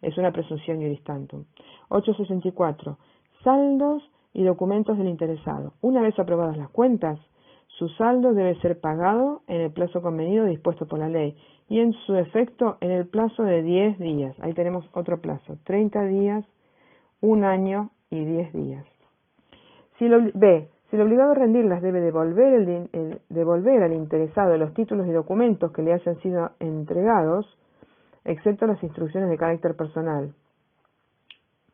Es una presunción iuris tantum. 864. Saldos y documentos del interesado. Una vez aprobadas las cuentas, su saldo debe ser pagado en el plazo convenido dispuesto por la ley y en su efecto en el plazo de 10 días. Ahí tenemos otro plazo, 30 días, 1 año y 10 días. Si el obligado a rendirlas debe devolver al interesado los títulos y documentos que le hayan sido entregados, excepto las instrucciones de carácter personal.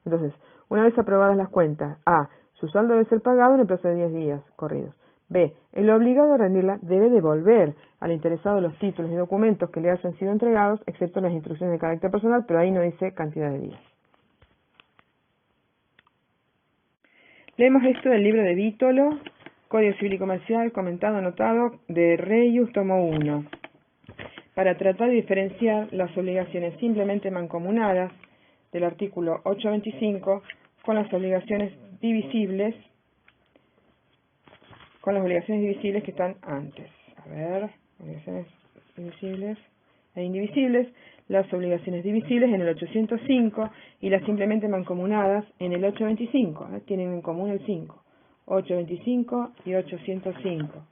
Entonces, una vez aprobadas las cuentas, A. Su saldo debe ser pagado en el plazo de 10 días corridos. B. El obligado a rendirla debe devolver al interesado los títulos y documentos que le hayan sido entregados, excepto las instrucciones de carácter personal, pero ahí no dice cantidad de días. Leemos esto del libro de Vítolo, Código Civil y Comercial, comentado, anotado, de Reyus, tomo 1, para tratar de diferenciar las obligaciones simplemente mancomunadas del artículo 825 con las obligaciones divisibles, que están antes. A ver, obligaciones divisibles e indivisibles, las obligaciones divisibles en el 805 y las simplemente mancomunadas en el 825, tienen en común el 5, 825 y 805.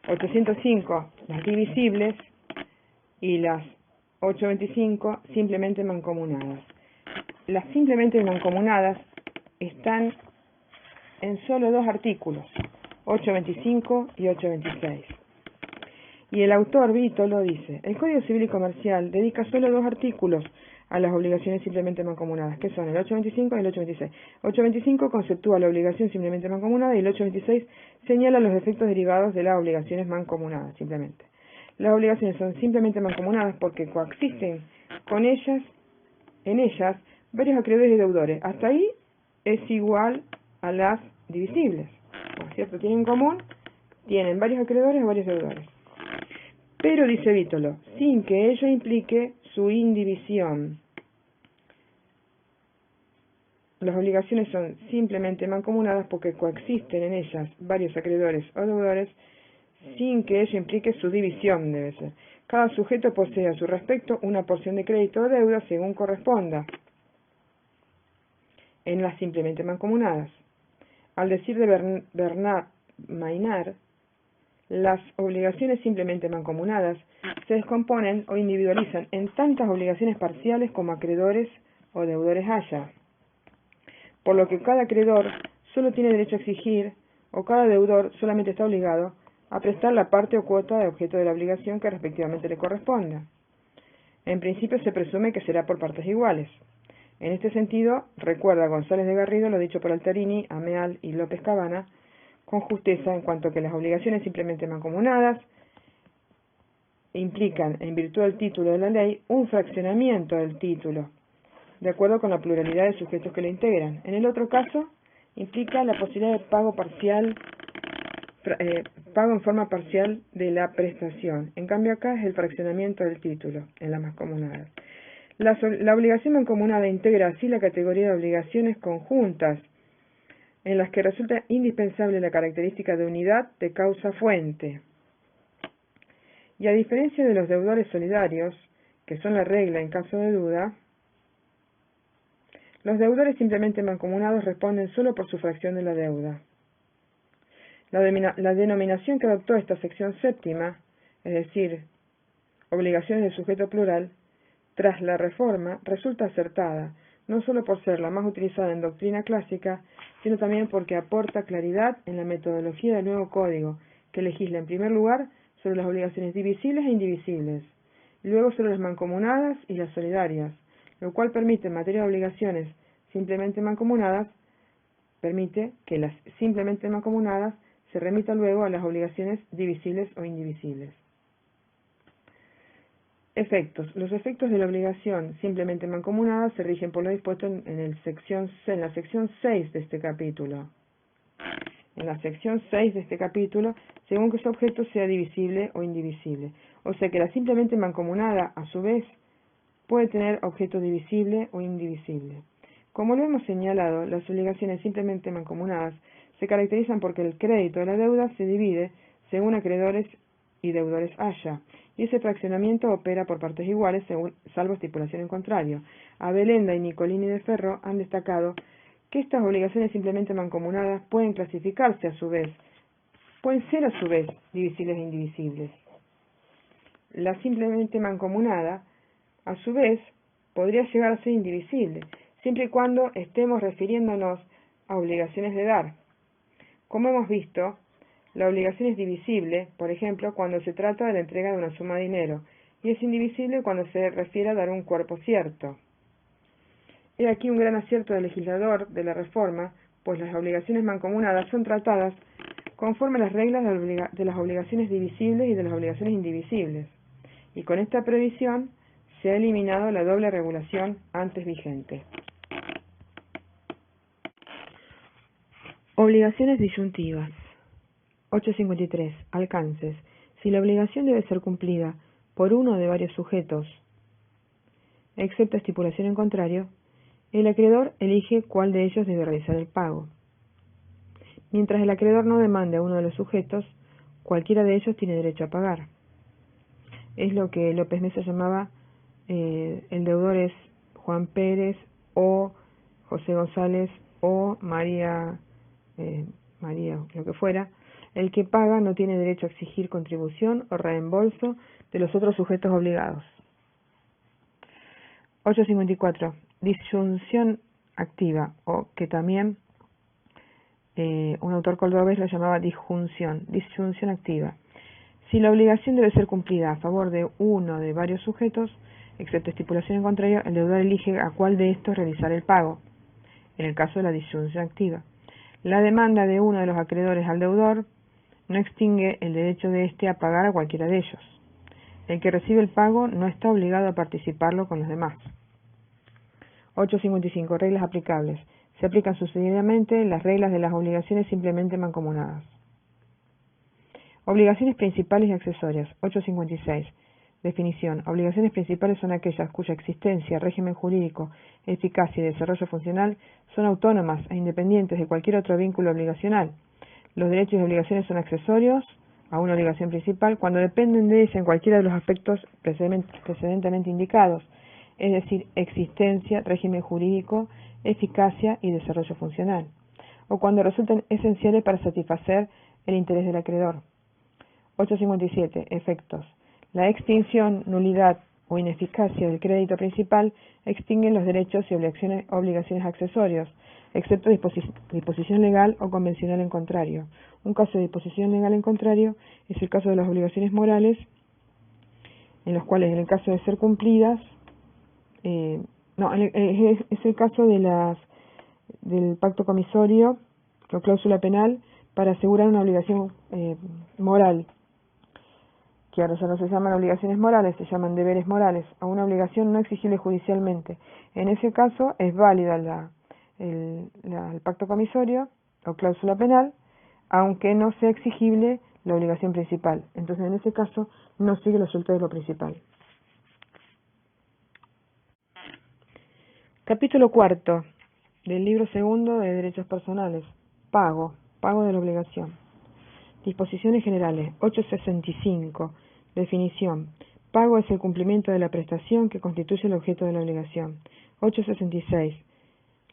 805 las divisibles y las 825 simplemente mancomunadas. Las simplemente mancomunadas están en solo dos artículos, 825 y 826. Y el autor Vítolo dice, el Código Civil y Comercial dedica solo 2 artículos a las obligaciones simplemente mancomunadas, que son el 825 y el 826. 825 conceptúa la obligación simplemente mancomunada y el 826 señala los efectos derivados de las obligaciones mancomunadas, simplemente. Las obligaciones son simplemente mancomunadas porque coexisten con ellas, en ellas, varios acreedores y deudores. Hasta ahí es igual a las divisibles, ¿no es cierto? Tienen en común, tienen varios acreedores o varios deudores. Pero, dice Vítolo, sin que ello implique su indivisión. Las obligaciones son simplemente mancomunadas porque coexisten en ellas varios acreedores o deudores, sin que ello implique su división, debe ser. Cada sujeto posee a su respecto una porción de crédito o deuda según corresponda en las simplemente mancomunadas. Al decir de Bernard Maynard, las obligaciones simplemente mancomunadas se descomponen o individualizan en tantas obligaciones parciales como acreedores o deudores haya, por lo que cada acreedor solo tiene derecho a exigir o cada deudor solamente está obligado a prestar la parte o cuota de objeto de la obligación que respectivamente le corresponda. En principio se presume que será por partes iguales. En este sentido, recuerda González de Garrido lo dicho por Altarini, Ameal y López Cabana, con justeza en cuanto que las obligaciones simplemente mancomunadas implican, en virtud del título de la ley, un fraccionamiento del título, de acuerdo con la pluralidad de sujetos que lo integran. En el otro caso, implica la posibilidad de pago parcial, pago en forma parcial de la prestación. En cambio acá es el fraccionamiento del título, en la mancomunada. La obligación mancomunada integra así la categoría de obligaciones conjuntas, en las que resulta indispensable la característica de unidad de causa-fuente. Y a diferencia de los deudores solidarios, que son la regla en caso de duda, los deudores simplemente mancomunados responden solo por su fracción de la deuda. La denominación que adoptó esta sección séptima, es decir, obligaciones de sujeto plural, tras la reforma, resulta acertada, no solo por ser la más utilizada en doctrina clásica, sino también porque aporta claridad en la metodología del nuevo código, que legisla en primer lugar sobre las obligaciones divisibles e indivisibles, luego sobre las mancomunadas y las solidarias, lo cual permite en materia de obligaciones simplemente mancomunadas, permite que las simplemente mancomunadas se remitan luego a las obligaciones divisibles o indivisibles. Efectos. Los efectos de la obligación simplemente mancomunada se rigen por lo dispuesto en la sección 6 de este capítulo. En la sección 6 de este capítulo, según que su objeto sea divisible o indivisible. O sea que la simplemente mancomunada, a su vez, puede tener objeto divisible o indivisible. Como lo hemos señalado, las obligaciones simplemente mancomunadas se caracterizan porque el crédito de la deuda se divide según acreedores y deudores haya, y ese fraccionamiento opera por partes iguales, salvo estipulación en contrario. Abelenda y Nicolini de Ferro han destacado que estas obligaciones simplemente mancomunadas pueden clasificarse a su vez, pueden ser a su vez divisibles e indivisibles. La simplemente mancomunada, a su vez, podría llegar a ser indivisible, siempre y cuando estemos refiriéndonos a obligaciones de dar. Como hemos visto, la obligación es divisible, por ejemplo, cuando se trata de la entrega de una suma de dinero, y es indivisible cuando se refiere a dar un cuerpo cierto. He aquí un gran acierto del legislador de la reforma, pues las obligaciones mancomunadas son tratadas conforme a las reglas de las obligaciones divisibles y de las obligaciones indivisibles, y con esta previsión se ha eliminado la doble regulación antes vigente. Obligaciones disyuntivas. 853. Alcances. Si la obligación debe ser cumplida por uno de varios sujetos, excepto estipulación en contrario, el acreedor elige cuál de ellos debe realizar el pago. Mientras el acreedor no demande a uno de los sujetos, cualquiera de ellos tiene derecho a pagar. Es lo que López Mesa llamaba el deudor es Juan Pérez o José González o María, lo que fuera. El que paga no tiene derecho a exigir contribución o reembolso de los otros sujetos obligados. 854. Disyunción activa, o que también un autor cordobés lo llamaba disjunción activa. Si la obligación debe ser cumplida a favor de uno de varios sujetos, Excepto estipulación en contrario, el deudor elige a cuál de estos realizar el pago, en el caso de la disyunción activa. La demanda de uno de los acreedores al deudor no extingue el derecho de éste a pagar a cualquiera de ellos. El que recibe el pago no está obligado a participarlo con los demás. 855. Reglas aplicables. Se aplican sucesivamente las reglas de las obligaciones simplemente mancomunadas. Obligaciones principales y accesorias. 856. Definición. Obligaciones principales son aquellas cuya existencia, régimen jurídico, eficacia y desarrollo funcional son autónomas e independientes de cualquier otro vínculo obligacional. Los derechos y obligaciones son accesorios a una obligación principal cuando dependen de ella en cualquiera de los aspectos precedentemente indicados, es decir, existencia, régimen jurídico, eficacia y desarrollo funcional, o cuando resultan esenciales para satisfacer el interés del acreedor. 857. Efectos. La extinción, nulidad o ineficacia del crédito principal extinguen los derechos y obligaciones accesorios, excepto disposición legal o convencional en contrario. Un caso de disposición legal en contrario es el caso de las obligaciones morales, en los cuales, en el caso de ser cumplidas, es el caso de del pacto comisorio o cláusula penal para asegurar una obligación moral, que ahora ya no se llaman obligaciones morales, se llaman deberes morales, a una obligación no exigible judicialmente. En ese caso es válida el pacto comisorio o cláusula penal, aunque no sea exigible la obligación principal. Entonces, en ese caso, no sigue los resultados de lo principal. Capítulo cuarto del libro segundo de Derechos Personales. Pago de la obligación. Disposiciones generales. 865. Definición. Pago es el cumplimiento de la prestación que constituye el objeto de la obligación. 866.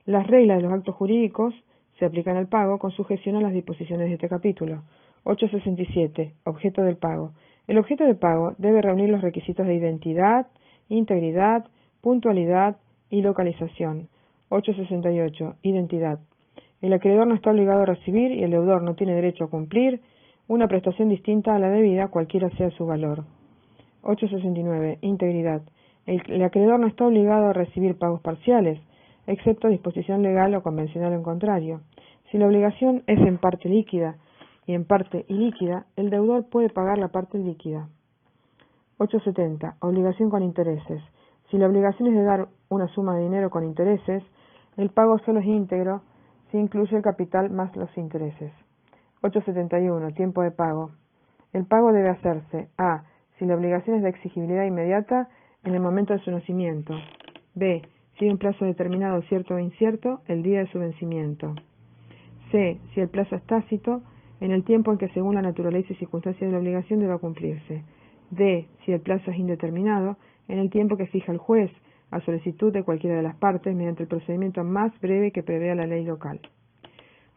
Las reglas de los actos jurídicos se aplican al pago con sujeción a las disposiciones de este capítulo. 867. Objeto del pago. El objeto del pago debe reunir los requisitos de identidad, integridad, puntualidad y localización. 868. Identidad. El acreedor no está obligado a recibir y el deudor no tiene derecho a cumplir una prestación distinta a la debida, cualquiera sea su valor. 869. Integridad. El acreedor no está obligado a recibir pagos parciales, excepto disposición legal o convencional en contrario. Si la obligación es en parte líquida y en parte ilíquida, el deudor puede pagar la parte líquida. 870. Obligación con intereses. Si la obligación es de dar una suma de dinero con intereses, el pago solo es íntegro si incluye el capital más los intereses. 871. Tiempo de pago. El pago debe hacerse a. Si la obligación es de exigibilidad inmediata, en el momento de su nacimiento. b. Si hay un plazo determinado, cierto o incierto, el día de su vencimiento. c. Si el plazo es tácito, en el tiempo en que según la naturaleza y circunstancias de la obligación deba cumplirse. d. Si el plazo es indeterminado, en el tiempo que fija el juez, a solicitud de cualquiera de las partes, mediante el procedimiento más breve que prevea la ley local.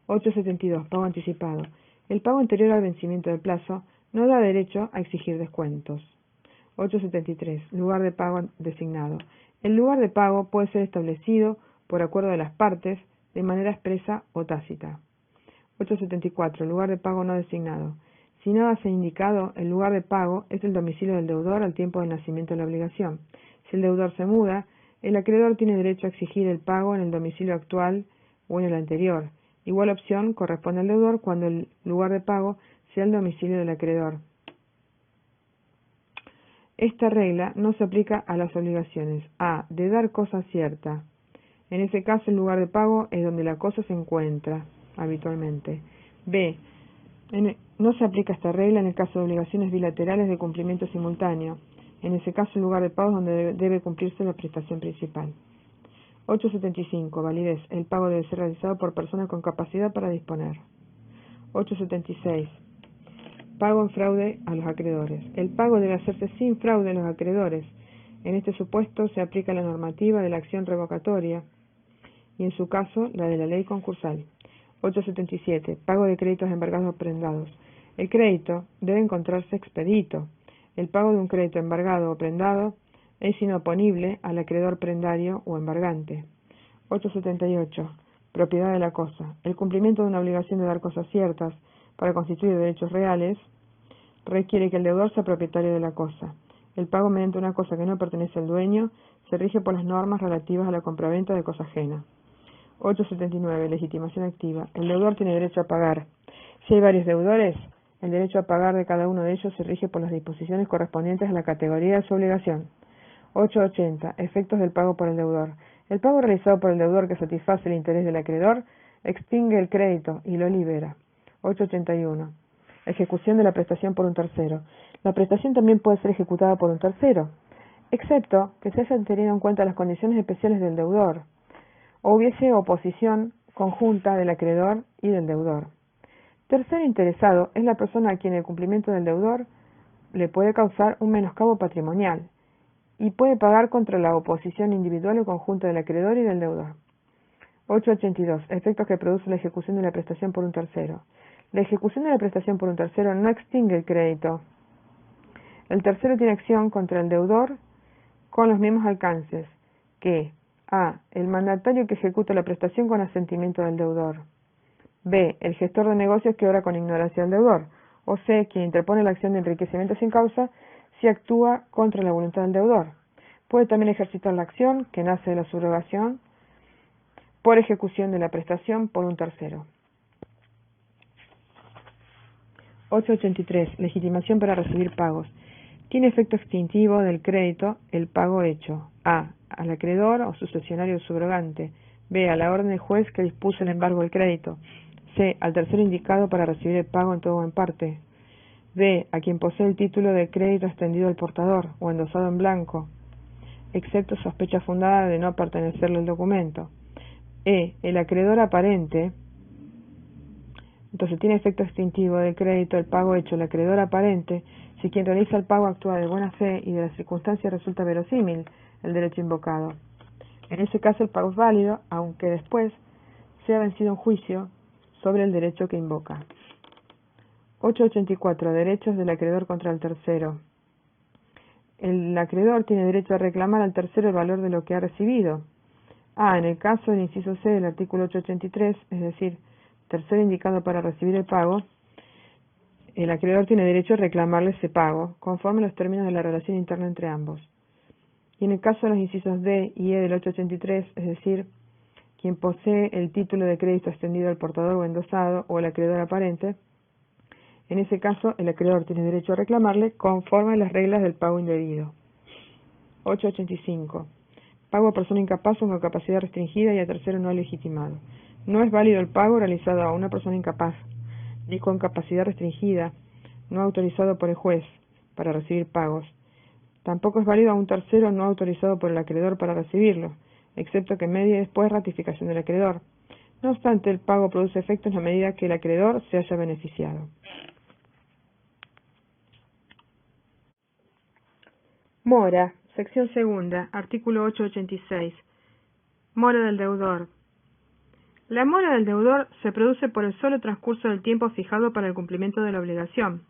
872. Pago anticipado. El pago anterior al vencimiento del plazo no da derecho a exigir descuentos. 873. Lugar de pago designado. El lugar de pago puede ser establecido por acuerdo de las partes de manera expresa o tácita. 874. Lugar de pago no designado. Si nada se ha indicado, el lugar de pago es el domicilio del deudor al tiempo del nacimiento de la obligación. Si el deudor se muda, el acreedor tiene derecho a exigir el pago en el domicilio actual o en el anterior. Igual opción corresponde al deudor cuando el lugar de pago sea el domicilio del acreedor. Esta regla no se aplica a las obligaciones a. De dar cosa cierta. En ese caso, el lugar de pago es donde la cosa se encuentra habitualmente. b. No se aplica esta regla en el caso de obligaciones bilaterales de cumplimiento simultáneo. En ese caso, el lugar de pago es donde debe cumplirse la prestación principal. 875. Validez. El pago debe ser realizado por personas con capacidad para disponer. 876. Pago en fraude a los acreedores. El pago debe hacerse sin fraude a los acreedores. En este supuesto se aplica la normativa de la acción revocatoria y en su caso la de la ley concursal. 877. Pago de créditos embargados o prendados. El crédito debe encontrarse expedito. El pago de un crédito embargado o prendado es inoponible al acreedor prendario o embargante. 878. Propiedad de la cosa. El cumplimiento de una obligación de dar cosas ciertas para constituir derechos reales requiere que el deudor sea propietario de la cosa. el pago mediante una cosa que no pertenece al dueño se rige por las normas relativas a la compraventa de cosa ajena. 879. Legitimación activa. El deudor tiene derecho a pagar. Si hay varios deudores, el derecho a pagar de cada uno de ellos se rige por las disposiciones correspondientes a la categoría de su obligación. 880. Efectos del pago por el deudor. El pago realizado por el deudor que satisface el interés del acreedor extingue el crédito y lo libera. 881. Ejecución de la prestación por un tercero. La prestación también puede ser ejecutada por un tercero, excepto que se hayan tenido en cuenta las condiciones especiales del deudor, o hubiese oposición conjunta del acreedor y del deudor. Tercero interesado es la persona a quien el cumplimiento del deudor le puede causar un menoscabo patrimonial y puede pagar contra la oposición individual o conjunta del acreedor y del deudor. 882. Efectos que produce la ejecución de la prestación por un tercero. La ejecución de la prestación por un tercero no extingue el crédito. El tercero tiene acción contra el deudor con los mismos alcances que a. El mandatario que ejecuta la prestación con asentimiento del deudor. B. El gestor de negocios que obra con ignorancia del deudor. O C. Quien interpone la acción de enriquecimiento sin causa si actúa contra la voluntad del deudor. Puede también ejercitar la acción que nace de la subrogación por ejecución de la prestación por un tercero. 883. Legitimación para recibir pagos. Tiene efecto extintivo del crédito el pago hecho. A. Al acreedor o sucesionario subrogante. B. A la orden del juez que dispuso el embargo del crédito. C. Al tercero indicado para recibir el pago en todo o en parte. D. A quien posee el título de crédito extendido al portador o endosado en blanco, excepto sospecha fundada de no pertenecerle el documento. E. El acreedor aparente. Entonces tiene efecto extintivo del crédito el pago hecho el acreedor aparente si quien realiza el pago actúa de buena fe y de las circunstancias resulta verosímil el derecho invocado. En ese caso el pago es válido, aunque después sea vencido un juicio sobre el derecho que invoca. 884. Derechos del acreedor contra el tercero. El acreedor tiene derecho a reclamar al tercero el valor de lo que ha recibido. A. En el caso del inciso C del artículo 883, es decir, tercero indicado para recibir el pago, el acreedor tiene derecho a reclamarle ese pago, conforme a los términos de la relación interna entre ambos. Y en el caso de los incisos D y E del 883, es decir, quien posee el título de crédito extendido al portador o endosado, o el acreedor aparente, en ese caso el acreedor tiene derecho a reclamarle conforme a las reglas del pago indebido. 885. Pago a persona incapaz o con capacidad restringida y a tercero no legitimado. No es válido el pago realizado a una persona incapaz, ni con capacidad restringida, no autorizado por el juez para recibir pagos. Tampoco es válido a un tercero no autorizado por el acreedor para recibirlo, excepto que medie después ratificación del acreedor. No obstante, el pago produce efecto en la medida que el acreedor se haya beneficiado. Mora, sección segunda, artículo 886. Mora del deudor. La mora del deudor se produce por el solo transcurso del tiempo fijado para el cumplimiento de la obligación.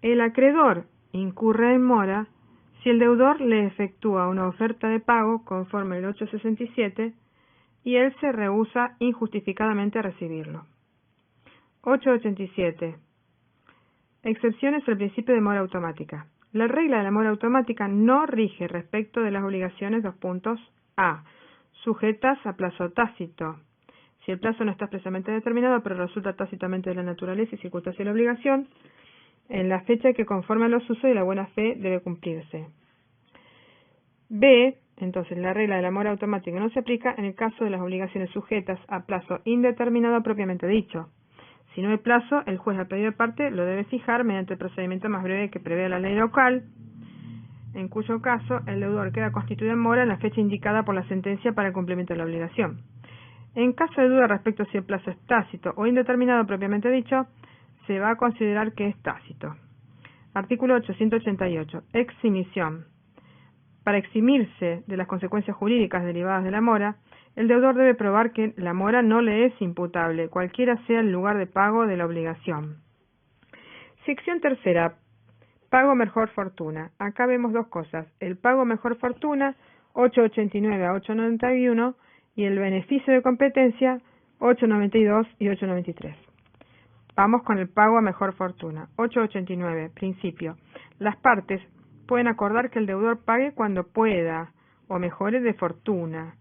El acreedor incurre en mora si el deudor le efectúa una oferta de pago conforme al 867 y él se rehúsa injustificadamente a recibirlo. 887. Excepciones al principio de mora automática. La regla de la mora automática no rige respecto de las obligaciones A. Sujetas a plazo tácito. Si el plazo no está expresamente determinado, pero resulta tácitamente de la naturaleza y circunstancia de la obligación, en la fecha que conforme a los usos y la buena fe debe cumplirse. B. Entonces, la regla de la mora automática no se aplica en el caso de las obligaciones sujetas a plazo indeterminado propiamente dicho. Si no hay plazo, el juez a pedido de parte lo debe fijar mediante el procedimiento más breve que prevé la ley local, en cuyo caso el deudor queda constituido en mora en la fecha indicada por la sentencia para el cumplimiento de la obligación. En caso de duda respecto a si el plazo es tácito o indeterminado propiamente dicho, se va a considerar que es tácito. Artículo 888. Eximisión. Para eximirse de las consecuencias jurídicas derivadas de la mora, el deudor debe probar que la mora no le es imputable, cualquiera sea el lugar de pago de la obligación. Sección tercera. Pago mejor fortuna. Acá vemos dos cosas. El pago mejor fortuna, 889 a 891, y el beneficio de competencia, 892 y 893. Vamos con el pago a mejor fortuna. 889. Principio. Las partes pueden acordar que el deudor pague cuando pueda o mejore de fortuna.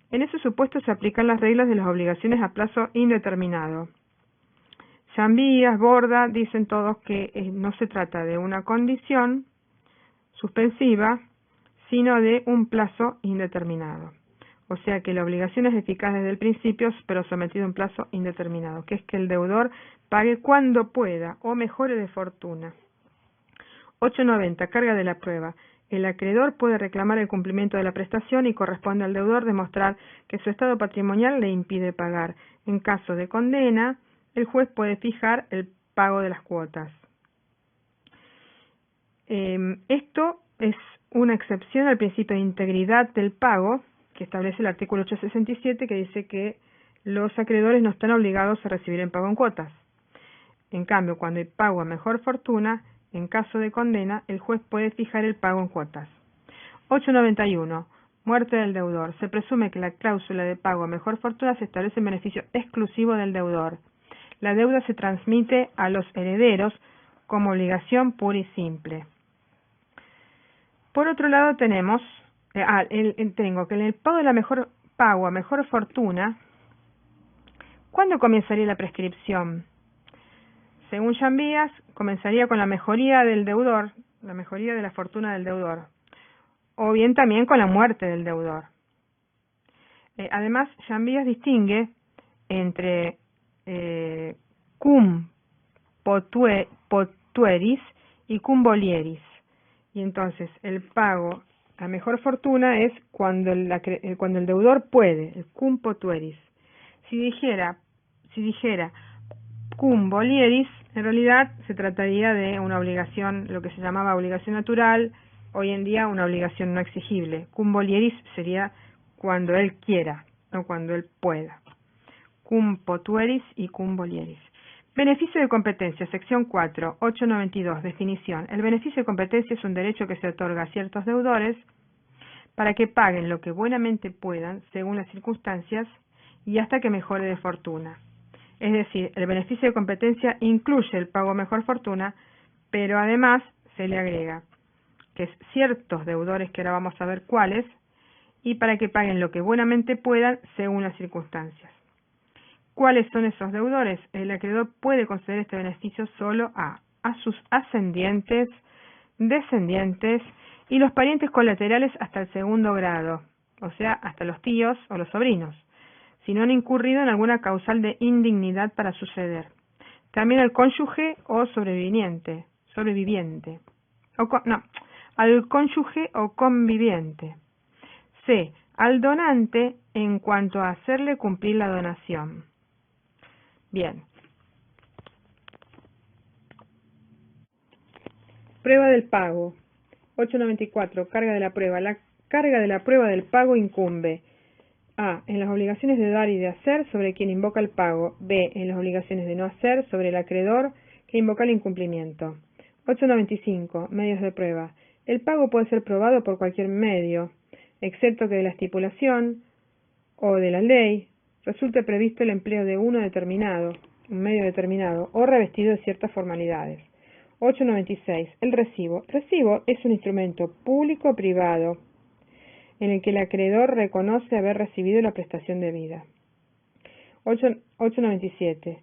En ese supuesto se aplican las reglas de las obligaciones a plazo indeterminado. Llambías, Borda, dicen todos que no se trata de una condición suspensiva, sino de un plazo indeterminado. O sea que la obligación es eficaz desde el principio, pero sometido a un plazo indeterminado, que es que el deudor pague cuando pueda o mejore de fortuna. 890. Carga de la prueba. El acreedor puede reclamar el cumplimiento de la prestación y corresponde al deudor demostrar que su estado patrimonial le impide pagar. En caso de condena, el juez puede fijar el pago de las cuotas. Esto es una excepción al principio de integridad del pago que establece el artículo 867, que dice que los acreedores no están obligados a recibir el pago en cuotas. En cambio, cuando hay pago a mejor fortuna, en caso de condena, el juez puede fijar el pago en cuotas. 891. Muerte del deudor. Se presume que la cláusula de pago a mejor fortuna se establece en beneficio exclusivo del deudor. La deuda se transmite a los herederos como obligación pura y simple. Por otro lado tengo que en el pago de la mejor pago a mejor fortuna, ¿cuándo comenzaría la prescripción? Según Llambías, comenzaría con la mejoría del deudor, la mejoría de la fortuna del deudor, o bien también con la muerte del deudor. Además, Llambías distingue entre cum potueris y cum volieris. Y entonces el pago a mejor fortuna es cuando el deudor puede, el cum potueris. Si dijera cum volieris, en realidad se trataría de una obligación, lo que se llamaba obligación natural, hoy en día una obligación no exigible. Cum volieris sería cuando él quiera, no cuando él pueda. Cum potueris y cum volieris. Beneficio de competencia, sección 4, 892, definición. El beneficio de competencia es un derecho que se otorga a ciertos deudores para que paguen lo que buenamente puedan, según las circunstancias, y hasta que mejore de fortuna. Es decir, el beneficio de competencia incluye el pago a mejor fortuna, pero además se le agrega que es ciertos deudores, que ahora vamos a ver cuáles, y para que paguen lo que buenamente puedan, según las circunstancias. ¿Cuáles son esos deudores? El acreedor puede conceder este beneficio solo a sus ascendientes, descendientes y los parientes colaterales hasta el segundo grado, o sea, hasta los tíos o los sobrinos, si no han incurrido en alguna causal de indignidad para suceder. También al cónyuge o sobreviviente, al cónyuge o conviviente. C. Al donante en cuanto a hacerle cumplir la donación. Bien. Prueba del pago. 894. Carga de la prueba. La carga de la prueba del pago incumbe a. En las obligaciones de dar y de hacer sobre quien invoca el pago. B. En las obligaciones de no hacer sobre el acreedor que invoca el incumplimiento. 895. Medios de prueba. El pago puede ser probado por cualquier medio, excepto que de la estipulación o de la ley resulte previsto el empleo de un medio determinado, o revestido de ciertas formalidades. 896. El recibo. Recibo es un instrumento público o privado en el que el acreedor reconoce haber recibido la prestación debida. 897.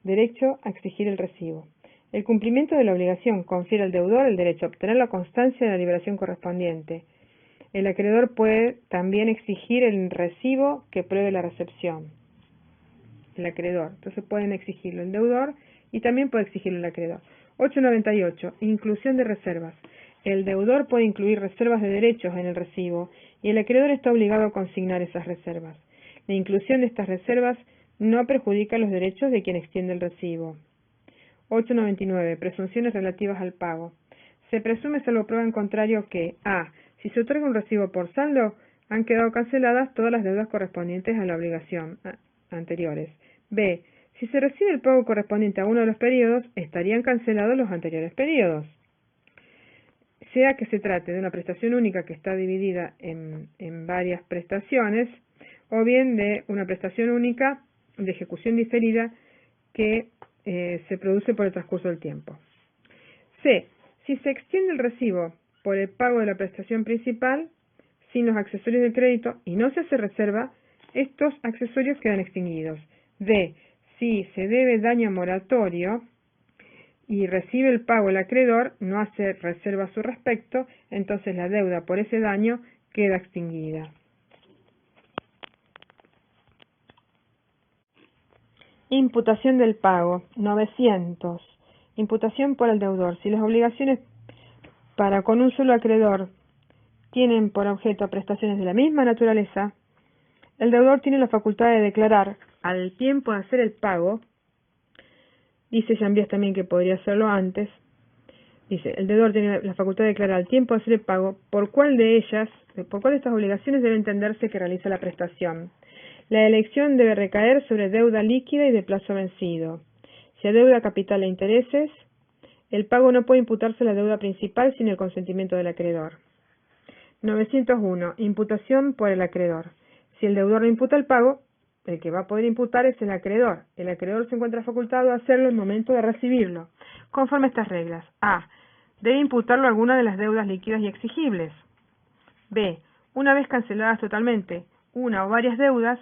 Derecho a exigir el recibo. El cumplimiento de la obligación confiere al deudor el derecho a obtener la constancia de la liberación correspondiente. El acreedor puede también exigir el recibo que pruebe la recepción. El acreedor. Entonces pueden exigirlo el deudor y también puede exigirlo el acreedor. 898. Inclusión de reservas. El deudor puede incluir reservas de derechos en el recibo y el acreedor está obligado a consignar esas reservas. La inclusión de estas reservas no perjudica los derechos de quien extiende el recibo. 899. Presunciones relativas al pago. Se presume, salvo prueba en contrario, que a. Si se otorga un recibo por saldo, han quedado canceladas todas las deudas correspondientes a la obligación anteriores. B. Si se recibe el pago correspondiente a uno de los periodos, estarían cancelados los anteriores periodos. Sea que se trate de una prestación única que está dividida en varias prestaciones, o bien de una prestación única de ejecución diferida que se produce por el transcurso del tiempo. C. Si se extiende el recibo por el pago de la prestación principal sin los accesorios de crédito y no se hace reserva, estos accesorios quedan extinguidos. D. Si se debe daño moratorio y recibe el pago el acreedor, no hace reserva a su respecto, entonces la deuda por ese daño queda extinguida. Imputación del pago. 900. Imputación por el deudor. Si las obligaciones para con un solo acreedor tienen por objeto prestaciones de la misma naturaleza, el deudor tiene la facultad de declarar al tiempo de hacer el pago. Dice Jambias también que podría hacerlo antes. Dice, el deudor tiene la facultad de declarar al tiempo de hacer el pago por cuál de estas obligaciones debe entenderse que realiza la prestación. La elección debe recaer sobre deuda líquida y de plazo vencido. Si a deuda capital e intereses, el pago no puede imputarse a la deuda principal sin el consentimiento del acreedor. 901. Imputación por el acreedor. Si el deudor no imputa el pago, el que va a poder imputar es el acreedor. El acreedor se encuentra facultado a hacerlo en el momento de recibirlo. Conforme a estas reglas. A. Debe imputarlo alguna de las deudas líquidas y exigibles. B. Una vez canceladas totalmente una o varias deudas,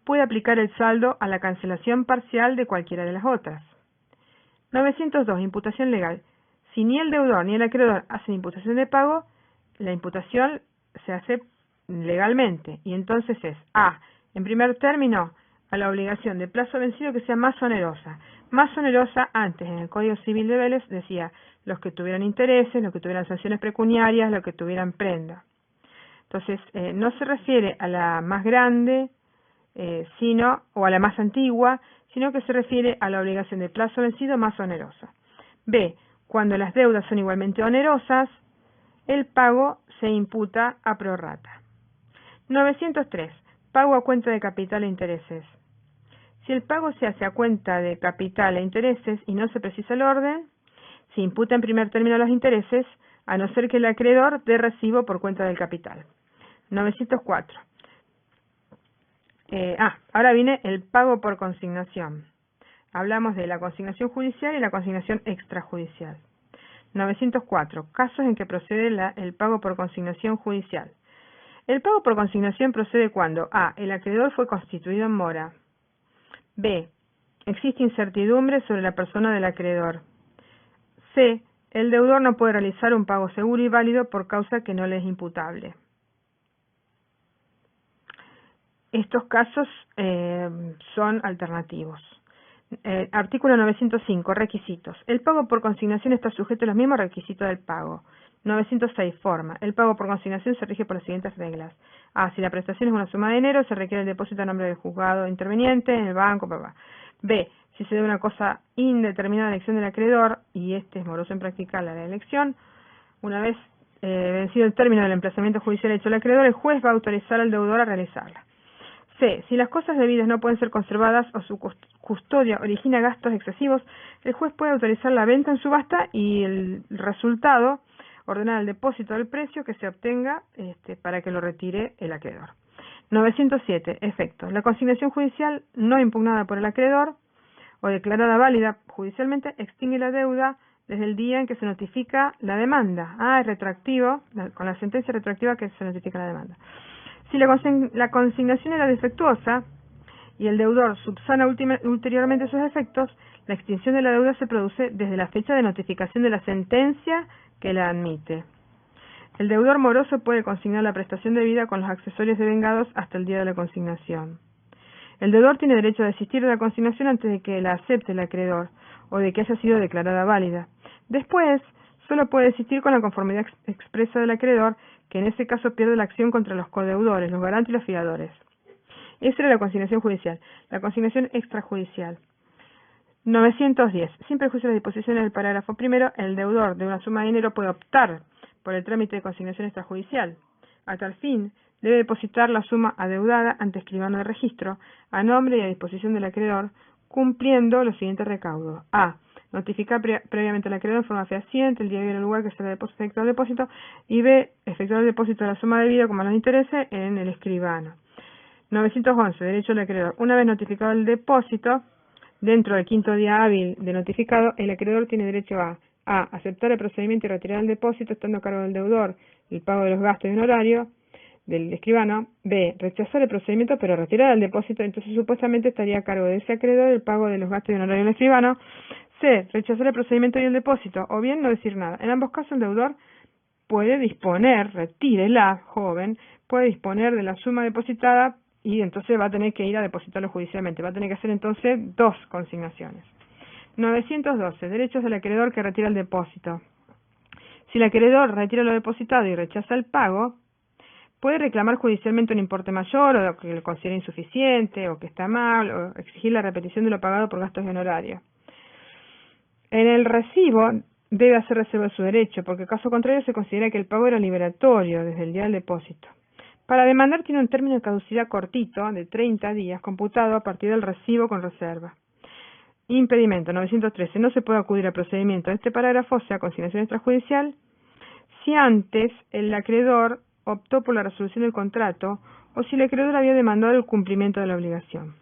puede aplicar el saldo a la cancelación parcial de cualquiera de las otras. 902. Imputación legal. Si ni el deudor ni el acreedor hacen imputación de pago, la imputación se hace legalmente y entonces es A. En primer término, a la obligación de plazo vencido que sea más onerosa. Más onerosa antes, en el Código Civil de Vélez, decía los que tuvieran intereses, los que tuvieran sanciones pecuniarias, los que tuvieran prenda. Entonces, no se refiere a la más grande o a la más antigua, sino que se refiere a la obligación de plazo vencido más onerosa. B. Cuando las deudas son igualmente onerosas, el pago se imputa a prorrata. 903. Pago a cuenta de capital e intereses. Si el pago se hace a cuenta de capital e intereses y no se precisa el orden, se imputa en primer término los intereses, a no ser que el acreedor dé recibo por cuenta del capital. 904. Ahora viene el pago por consignación. Hablamos de la consignación judicial y la consignación extrajudicial. 904. Casos en que procede el pago por consignación judicial. El pago por consignación procede cuando A. El acreedor fue constituido en mora. B. Existe incertidumbre sobre la persona del acreedor. C. El deudor no puede realizar un pago seguro y válido por causa que no le es imputable. Estos casos son alternativos. Artículo 905. Requisitos. El pago por consignación está sujeto a los mismos requisitos del pago. 906. Forma. El pago por consignación se rige por las siguientes reglas. A. Si la prestación es una suma de dinero, se requiere el depósito a nombre del juzgado interveniente, en el banco, B. Si se debe una cosa indeterminada a la elección del acreedor, y este es moroso en practicar la elección, una vez vencido el término del emplazamiento judicial hecho al acreedor, el juez va a autorizar al deudor a realizarla. C. Si las cosas debidas no pueden ser conservadas o su custodia origina gastos excesivos, el juez puede autorizar la venta en subasta y el resultado ordenar el depósito del precio que se obtenga para que lo retire el acreedor. 907. Efectos. La consignación judicial no impugnada por el acreedor o declarada válida judicialmente extingue la deuda desde el día en que se notifica la demanda. Es retroactivo, con la sentencia retroactiva que se notifica la demanda. Si la consignación era defectuosa y el deudor subsana ulteriormente sus efectos, la extinción de la deuda se produce desde la fecha de notificación de la sentencia que la admite. El deudor moroso puede consignar la prestación debida con los accesorios devengados hasta el día de la consignación. El deudor tiene derecho a desistir de la consignación antes de que la acepte el acreedor o de que haya sido declarada válida. Después, solo puede desistir con la conformidad expresa del acreedor, que en ese caso pierde la acción contra los codeudores, los garantes y los fiadores. Esa era la consignación judicial. La consignación extrajudicial. 910. Sin perjuicio de las disposiciones del parágrafo primero, el deudor de una suma de dinero puede optar por el trámite de consignación extrajudicial. A tal fin, debe depositar la suma adeudada ante escribano de registro, a nombre y a disposición del acreedor, cumpliendo los siguientes recaudos. A. Notificar previamente al acreedor en forma fehaciente el día y el lugar que se le efectuar el depósito. Y B. Efectuar el depósito de la suma debida como los intereses en el escribano. 911. Derecho del acreedor. Una vez notificado el depósito, dentro del quinto día hábil de notificado, el acreedor tiene derecho a A. Aceptar el procedimiento y retirar el depósito estando a cargo del deudor el pago de los gastos y honorario del escribano. B. Rechazar el procedimiento pero retirar el depósito, entonces supuestamente estaría a cargo de ese acreedor el pago de los gastos y honorarios del escribano. C. Rechazar el procedimiento y el depósito, o bien no decir nada. En ambos casos el deudor puede disponer, retírela, joven, puede disponer de la suma depositada y entonces va a tener que ir a depositarlo judicialmente. Va a tener que hacer entonces 2 consignaciones. 912. Derechos del acreedor que retira el depósito. Si el acreedor retira lo depositado y rechaza el pago, puede reclamar judicialmente un importe mayor o que lo considere insuficiente o que está mal o exigir la repetición de lo pagado por gastos y honorarios. En el recibo debe hacer reserva de su derecho, porque caso contrario se considera que el pago era liberatorio desde el día del depósito. Para demandar tiene un término de caducidad cortito, de 30 días, computado a partir del recibo con reserva. Impedimento 913. No se puede acudir al procedimiento de este parágrafo, o sea, consignación extrajudicial, si antes el acreedor optó por la resolución del contrato o si el acreedor había demandado el cumplimiento de la obligación.